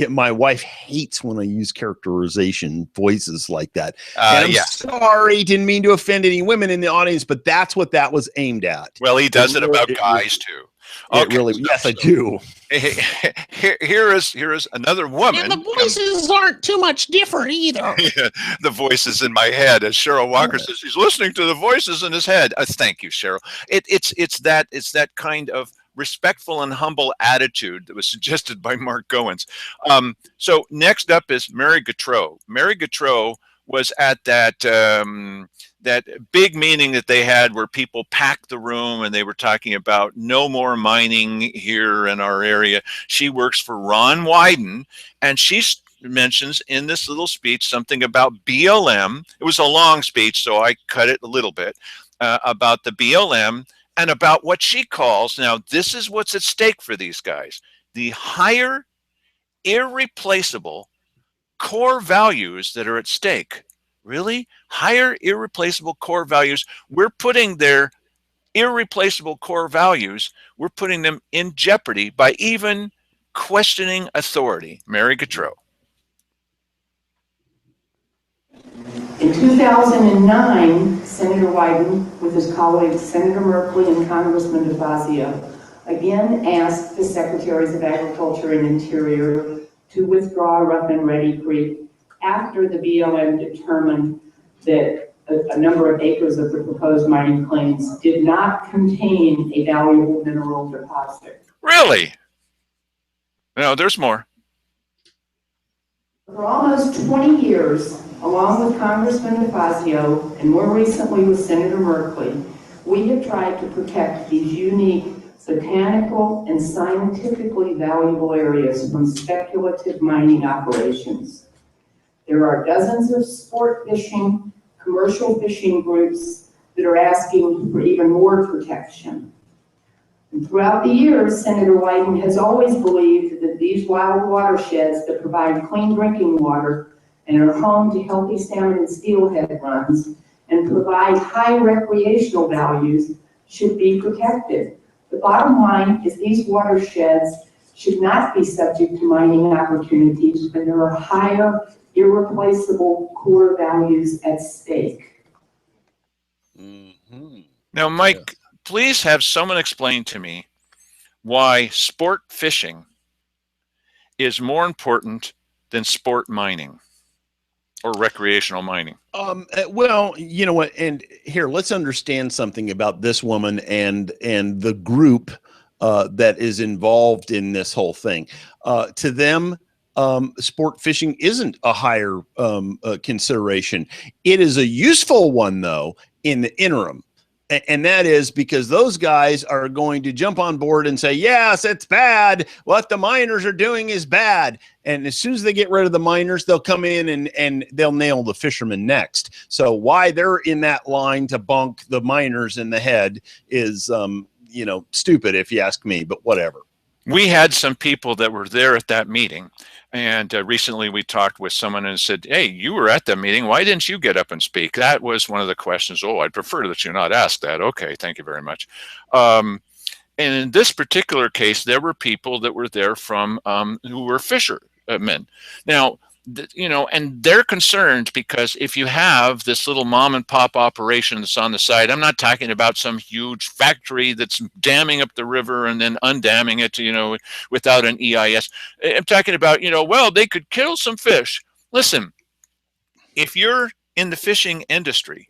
my wife hates when I use characterization voices like that. And I'm sorry, didn't mean to offend any women in the audience, but that's what that was aimed at. Well, he does it about guys too. Okay, yes, I do. Here is another woman. And the voices aren't too much different either. Yeah, the voices in my head, as Cheryl Walker says, she's listening to the voices in his head. Thank you, Cheryl. It's that kind of respectful and humble attitude that was suggested by Mark Goins. So next up is Mary Gautreaux. Mary Gautreaux was at that big meeting that they had where people packed the room and they were talking about no more mining here in our area. She works for Ron Wyden, and she mentions in this little speech something about BLM. It was a long speech, so I cut it a little bit, about the BLM and about what she calls, now this is what's at stake for these guys, the higher, irreplaceable core values that are at stake. Really? Higher, irreplaceable core values. We're putting their irreplaceable core values, we're putting them in jeopardy by even questioning authority. Mary Gautreaux. In 2009, Senator Wyden, with his colleagues Senator Merkley and Congressman DeFazio, again asked the Secretaries of Agriculture and Interior to withdraw Rough and Ready Creek after the BLM determined that a number of acres of the proposed mining claims did not contain a valuable mineral deposit. Really? No, there's more. For almost 20 years, along with Congressman DeFazio and more recently with Senator Merkley, we have tried to protect these unique botanical and scientifically valuable areas from speculative mining operations. There are dozens of sport fishing, commercial fishing groups that are asking for even more protection. And throughout the years, Senator Wyden has always believed that these wild watersheds that provide clean drinking water and are home to healthy salmon and steelhead runs and provide high recreational values should be protected. The bottom line is these watersheds should not be subject to mining opportunities when there are higher, irreplaceable core values at stake. Now, Mike, please have someone explain to me why sport fishing is more important than sport mining. or recreational mining. Well, you know what? And here, let's understand something about this woman and the group that is involved in this whole thing. To them, sport fishing isn't a higher consideration. It is a useful one, though, in the interim. And that is because those guys are going to jump on board and say, yes, it's bad. What the miners are doing is bad. And as soon as they get rid of the miners, they'll come in and they'll nail the fishermen next. So why they're in that line to bunk the miners in the head is, you know, stupid if you ask me, but whatever. We had some people that were there at that meeting. And recently we talked with someone and said, hey, you were at the meeting. Why didn't you get up and speak? That was one of the questions. Oh, I'd prefer that you not ask that. Okay, thank you very much. And in this particular case, there were people that were there from who were fishermen. Now, you know, and they're concerned because if you have this little mom and pop operation that's on the side, I'm not talking about some huge factory that's damming up the river and then undamming it, you know, without an EIS. I'm talking about, you know, well, they could kill some fish. Listen, if you're in the fishing industry,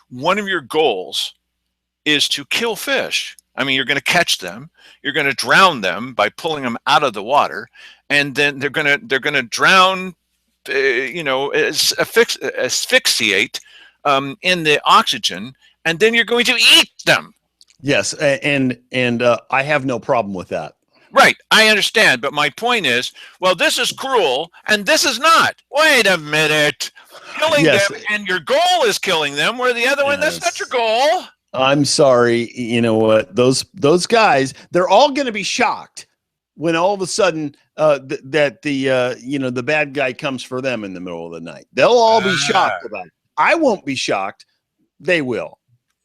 one of your goals is to kill fish. I mean, you're going to catch them, you're going to drown them by pulling them out of the water, and then they're going to drown, you know, asphyxiate in the oxygen, and then you're going to eat them. Yes, and I have no problem with that. Right, I understand, but my point is, well, this is cruel, and this is not. Wait a minute, killing them, and your goal is killing them, where the other one, that's not your goal. I'm sorry, you know what? Those guys, they're all going to be shocked when all of a sudden that the you know, the bad guy comes for them in the middle of the night. They'll all be shocked about it. I won't be shocked. They will.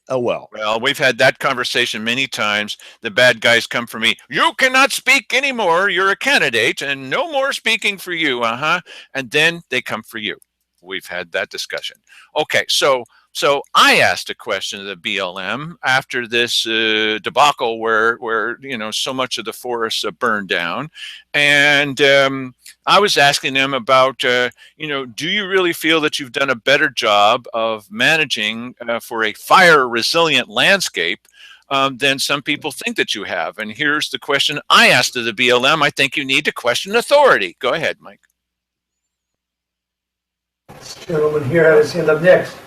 Oh, well. Well, we've had that conversation many times. The bad guys come for me. You cannot speak anymore. You're a candidate, and no more speaking for you. And then they come for you. We've had that discussion. Okay, so I asked a question of the BLM after this debacle where you know, so much of the forest burned down, and I was asking them about you know, do you really feel that you've done a better job of managing for a fire resilient landscape than some people think that you have? And here's the question I asked of the BLM. I think you need to question authority. Go ahead, Mike. This gentleman here has his hand up next.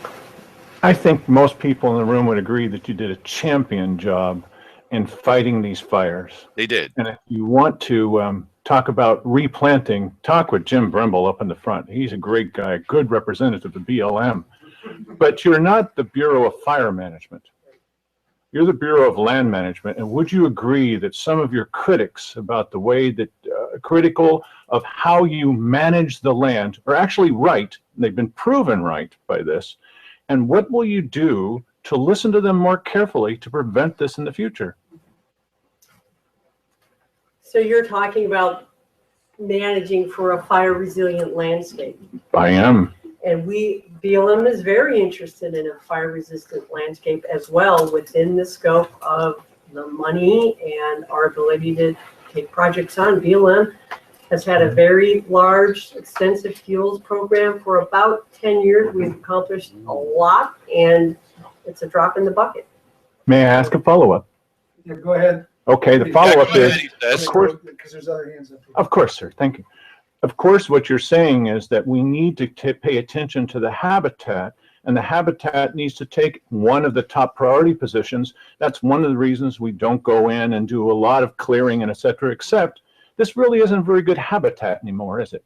I think most people in the room would agree that you did a champion job in fighting these fires. They did. And if you want to talk about replanting, talk with Jim Brimble up in the front. He's a great guy, a good representative of BLM. But you're not the Bureau of Fire Management. You're the Bureau of Land Management. And would you agree that some of your critics about the way that critical of how you manage the land are actually right? And they've been proven right by this. And what will you do to listen to them more carefully to prevent this in the future? So you're talking about managing for a fire resilient landscape. I am. And BLM is very interested in a fire resistant landscape as well within the scope of the money and our ability to take projects on. BLM has had a very large, extensive fuels program for about 10 years. We've accomplished a lot, and it's a drop in the bucket. May I ask a follow-up? Yeah, go ahead. Okay, the follow-up is, of course, because there's other hands up here. Of course, sir. Thank you. Of course, what you're saying is that we need to pay attention to the habitat, and the habitat needs to take one of the top priority positions. That's one of the reasons we don't go in and do a lot of clearing and et cetera, except this really isn't very good habitat anymore, is it?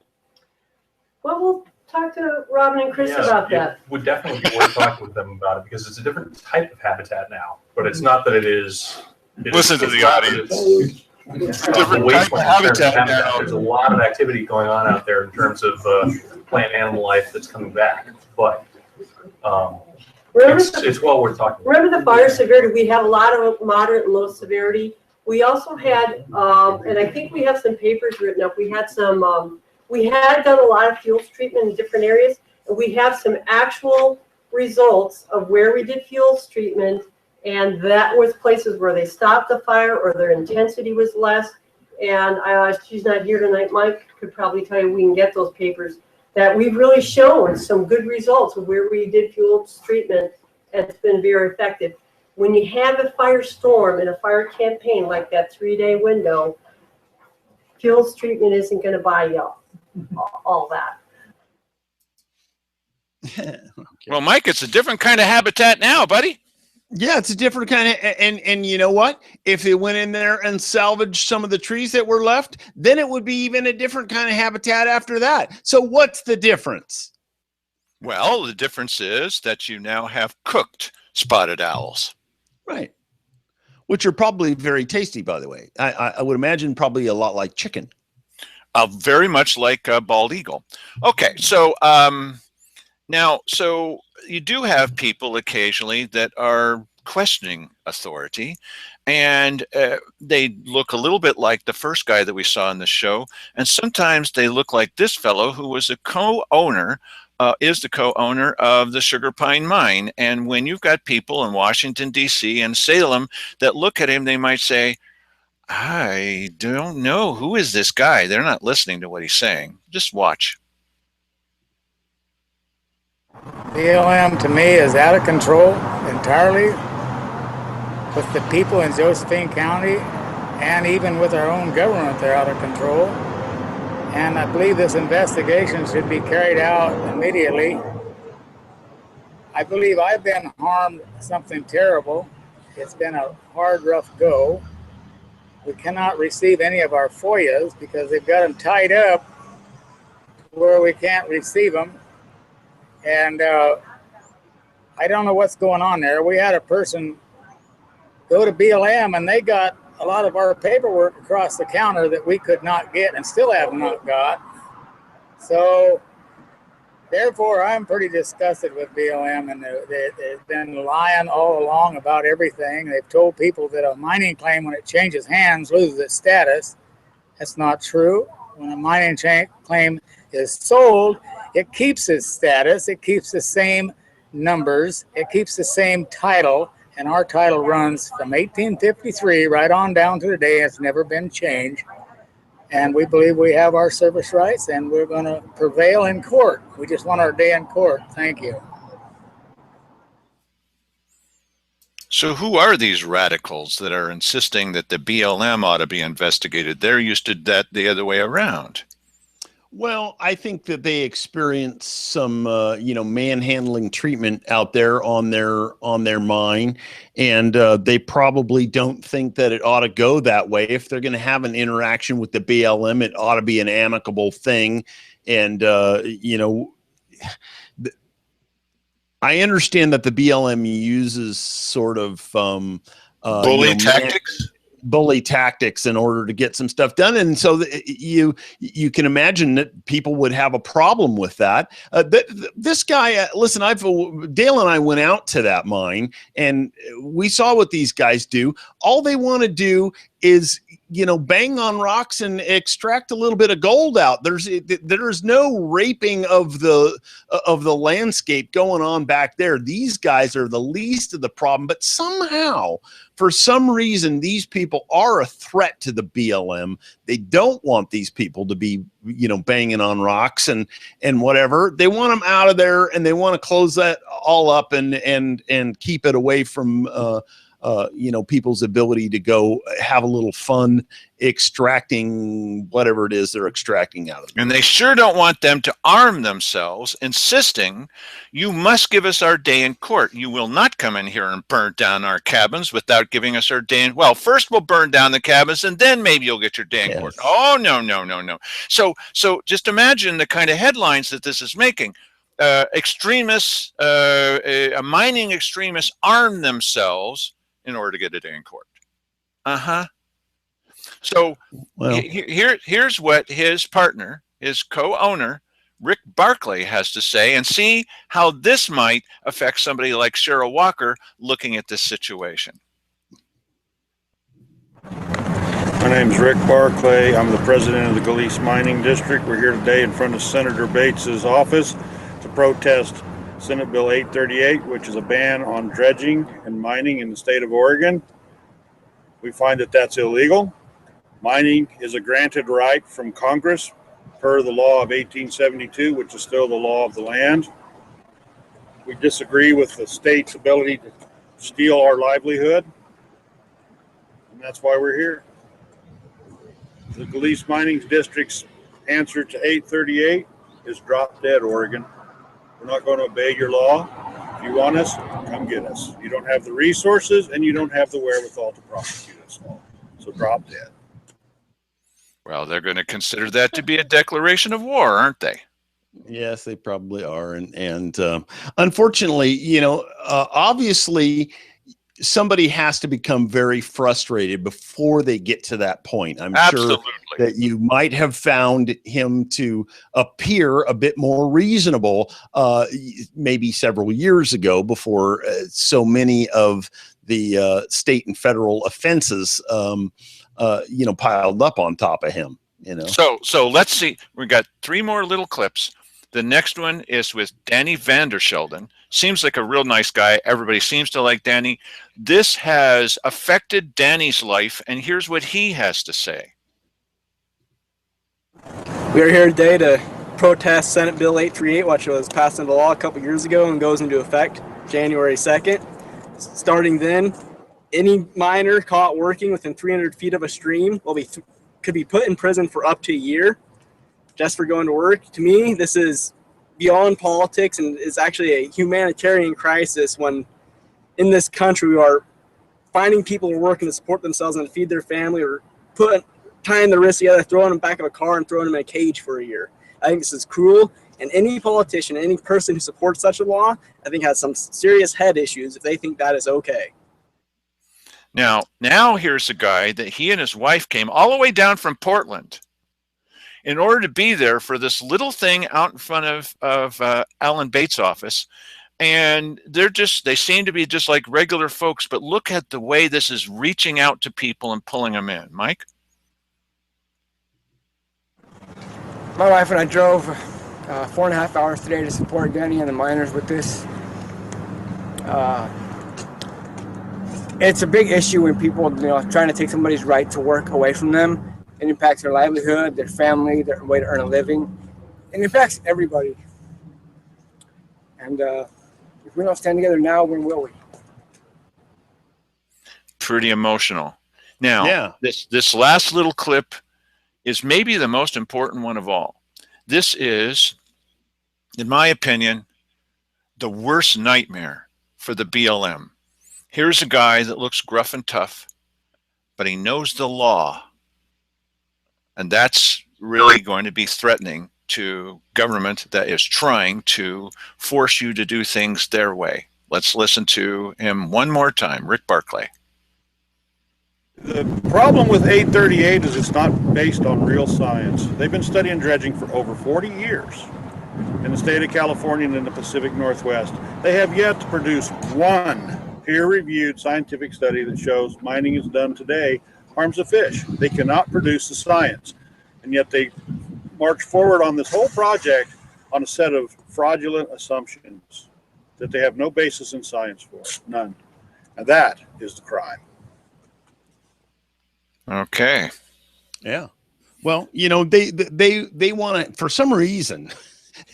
Well, we'll talk to Robin and Chris about that. It would definitely be worth talking with them about it because it's a different type of habitat now. But it's not that it is. Listen to the audience. It's a different type of habitat now. There's a lot of activity going on out there in terms of plant and animal life that's coming back. But it's well worth talking about. Remember the fire severity? We have a lot of moderate and low severity. We also had, and I think we have some papers written up. We had some, we had done a lot of fuels treatment in different areas, and we have some actual results of where we did fuels treatment, and that was places where they stopped the fire or their intensity was less. And she's not here tonight. Mike could probably tell you we can get those papers. that we've really shown some good results where we did fuel treatment. It's been very effective. When you have a firestorm and a fire campaign like that 3-day window, fuels treatment isn't going to buy you all that. Well, Mike, it's a different kind of habitat now, buddy. Yeah, it's a different kind of, and you know what? If they went in there and salvaged some of the trees that were left, then it would be even a different kind of habitat after that. So what's the difference? Well, the difference is that you now have cooked spotted owls. Right. Which are probably very tasty, by the way. I would imagine probably a lot like chicken. Very much like a bald eagle. Okay, so now, so you do have people occasionally that are questioning authority, and they look a little bit like the first guy that we saw in the show, and sometimes they look like this fellow who was a co-owner, is the co-owner of the Sugar Pine Mine. And when you've got people in Washington, D.C. and Salem that look at him, they might say, I don't know, who is this guy? They're not listening to what he's saying. Just watch. BLM to me is out of control entirely with the people in Josephine County, and even with our own government, they're out of control. And I believe this investigation should be carried out immediately. I believe I've been harmed something terrible. It's been a hard, rough go. We cannot receive any of our FOIAs because they've got them tied up where we can't receive them. And I don't know what's going on there. We had a person go to BLM and they got a lot of our paperwork across the counter that we could not get and still have not got. So therefore, I'm pretty disgusted with BLM, and they've been lying all along about everything. They've told people that a mining claim, when it changes hands, loses its status. That's not true. When a mining claim is sold, it keeps its status. It keeps the same numbers. It keeps the same title. And our title runs from 1853 right on down to today. It's never been changed. And we believe we have our service rights, and we're going to prevail in court. We just want our day in court. Thank you. So who are these radicals that are insisting that the BLM ought to be investigated? They're used to that the other way around. Well, I think that they experience some, manhandling treatment out there on their mine, and they probably don't think that it ought to go that way. If they're going to have an interaction with the BLM, it ought to be an amicable thing. And I understand that the BLM uses sort of bully tactics. Bully tactics in order to get some stuff done, and so you can imagine that people would have a problem with that. This guy, listen, Dale and I went out to that mine, and we saw what these guys do. All they want to do is, bang on rocks and extract a little bit of gold out. There's no raping of the landscape going on back there. These guys are the least of the problem, but somehow, for some reason, these people are a threat to the BLM. They don't want these people to be, banging on rocks and whatever. They want them out of there, and they want to close that all up and keep it away from people's ability to go have a little fun extracting whatever it is they're extracting out of them. And they sure don't want them to arm themselves, insisting, you must give us our day in court. You will not come in here and burn down our cabins without giving us our day in. Well, first we'll burn down the cabins, and then maybe you'll get your day in court. Oh, no. So just imagine the kind of headlines that this is making. Extremists, mining extremists arm themselves in order to get a day in court. So here's what his partner, his co-owner, Rick Barclay, has to say, and see how this might affect somebody like Cheryl Walker looking at this situation. My name's Rick Barclay. I'm the president of the Galeese Mining District. We're here today in front of Senator Bates's office to protest Senate Bill 838, which is a ban on dredging and mining in the state of Oregon. We find that that's illegal. Mining is a granted right from Congress per the law of 1872, which is still the law of the land. We disagree with the state's ability to steal our livelihood, and that's why we're here. The Gleese Mining District's answer to 838 is drop dead, Oregon. We're not going to obey your law. If you want us, come get us. You don't have the resources and you don't have the wherewithal to prosecute us. So drop dead. Well, they're going to consider that to be a declaration of war, aren't they? Yes, they probably are. And unfortunately, obviously somebody has to become very frustrated before they get to that point. I'm sure that you might have found him to appear a bit more reasonable maybe several years ago before so many of the state and federal offenses piled up on top of him. So let's see. We got 3 more little clips. The next one is with Danny Vandershelden. Seems like a real nice guy. Everybody seems to like Danny. This has affected Danny's life, and here's what he has to say. We are here today to protest Senate Bill 838, which was passed into law a couple years ago and goes into effect January 2nd. Starting then, any miner caught working within 300 feet of a stream could be put in prison for up to a year just for going to work. To me, this is beyond politics and is actually a humanitarian crisis when in this country we are finding people who are working to support themselves and feed their family, or tying their wrists together, throwing them back of a car and throwing them in a cage for a year. I think this is cruel, and any politician, any person who supports such a law, I think has some serious head issues if they think that is okay. Now here's a guy that he and his wife came all the way down from Portland in order to be there for this little thing out in front of Alan Bates' office. And they seem to be just like regular folks, but look at the way this is reaching out to people and pulling them in. Mike? My wife and I drove 4.5 hours today to support Danny and the miners with this. It's a big issue when people, trying to take somebody's right to work away from them. It impacts their livelihood, their family, their way to earn a living. It impacts everybody. And if we don't stand together now, when will we? Pretty emotional. Now, this last little clip is maybe the most important one of all. This is, in my opinion, the worst nightmare for the BLM. Here's a guy that looks gruff and tough, but he knows the law. And that's really going to be threatening to government that is trying to force you to do things their way. Let's listen to him one more time. Rick Barclay. The problem with 838 is it's not based on real science. They've been studying dredging for over 40 years in the state of California and in the Pacific Northwest. They have yet to produce one peer-reviewed scientific study that shows mining is done today harms the fish. They cannot produce the science, and yet they march forward on this whole project on a set of fraudulent assumptions that they have no basis in science for, none. And that is the crime. Okay. Yeah. Well, they want to, for some reason,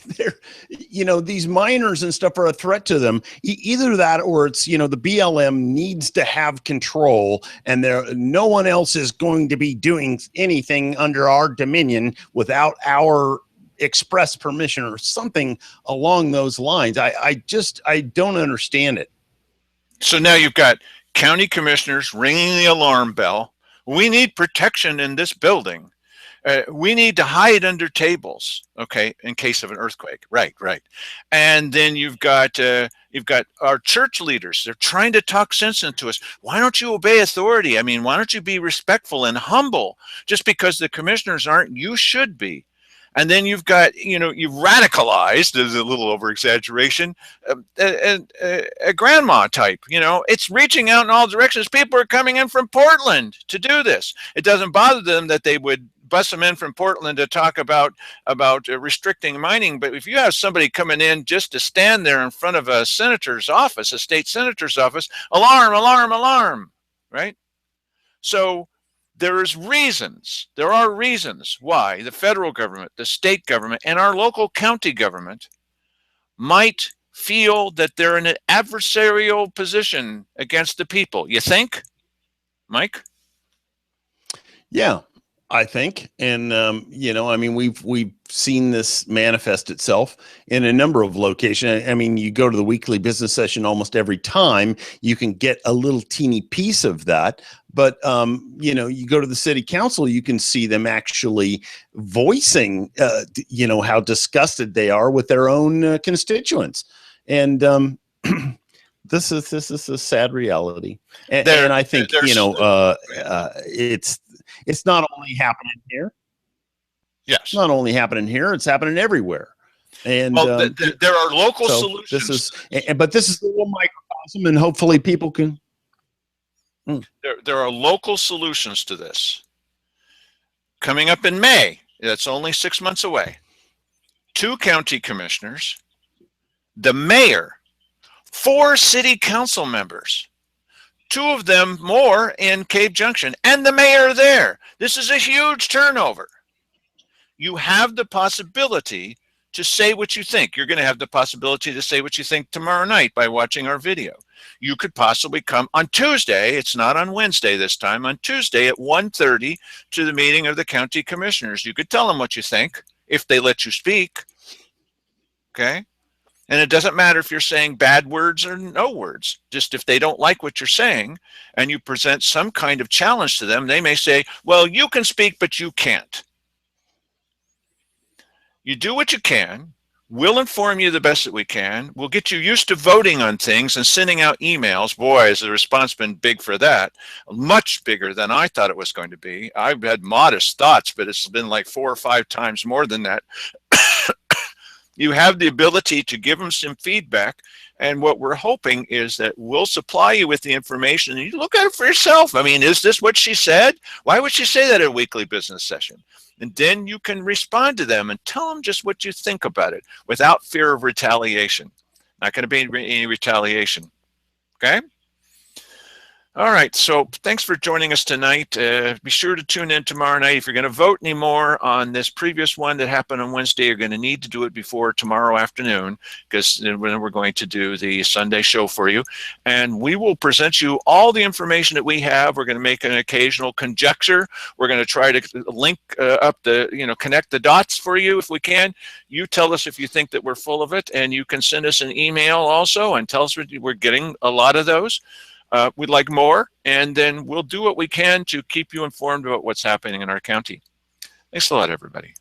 these miners and stuff are a threat to them. Either that, or it's, the BLM needs to have control, and no one else is going to be doing anything under our dominion without our express permission, or something along those lines. I don't understand it. So now you've got county commissioners ringing the alarm bell. We need protection in this building. We need to hide under tables, okay, in case of an earthquake. Right. And then you've got our church leaders. They're trying to talk sense into us. Why don't you obey authority? I mean, why don't you be respectful and humble? Just because the commissioners aren't, you should be. And then you've got, you've radicalized, there's a little over-exaggeration, a grandma type, It's reaching out in all directions. People are coming in from Portland to do this. It doesn't bother them that they would bus them in from Portland to talk about restricting mining. But if you have somebody coming in just to stand there in front of a senator's office, a state senator's office, alarm, alarm, alarm, right? So there are reasons why the federal government, the state government, and our local county government might feel that they're in an adversarial position against the people. You think, Mike? Yeah, I think, and you know, I mean, we've seen this manifest itself in a number of locations. I mean, you go to the weekly business session almost every time, you can get a little teeny piece of that. But you know, you go to the city council, you can see them actually voicing, you know, how disgusted they are with their own constituents, and this is a sad reality. And I think, you know, it's not only happening here. Yes. It's not only happening here, it's happening everywhere. And well, there are local solutions. But this is the little microcosm, and hopefully people can. There are local solutions to this. Coming up in May, that's only 6 months away. 2 county commissioners, the mayor, 4 city council members, 2 of them more in Cave Junction, and the mayor there. This is a huge turnover. You have the possibility to say what you think. You're going to have the possibility to say what you think tomorrow night by watching our video. You could possibly come on Tuesday. It's not on Wednesday this time. On Tuesday at 1:30 to the meeting of the county commissioners. You could tell them what you think if they let you speak. Okay? And it doesn't matter if you're saying bad words or no words. Just if they don't like what you're saying and you present some kind of challenge to them, they may say, well, you can speak, but you can't. You do what you can. We'll inform you the best that we can. We'll get you used to voting on things and sending out emails. Boy, has the response been big for that. Much bigger than I thought it was going to be. I've had modest thoughts, but it's been like 4 or 5 times more than that. You have the ability to give them some feedback. And what we're hoping is that we'll supply you with the information and you look at it for yourself. I mean, is this what she said? Why would she say that at a weekly business session? And then you can respond to them and tell them just what you think about it without fear of retaliation. Not going to be any retaliation. Okay? All right, so thanks for joining us tonight. Be sure to tune in tomorrow night. If you're going to vote anymore on this previous one that happened on Wednesday, you're going to need to do it before tomorrow afternoon, because then we're going to do the Sunday show for you. And we will present you all the information that we have. We're going to make an occasional conjecture. We're going to try to link up the, connect the dots for you if we can. You tell us if you think that we're full of it, and you can send us an email also and tell us we're getting a lot of those. We'd like more, and then we'll do what we can to keep you informed about what's happening in our county. Thanks a lot, everybody.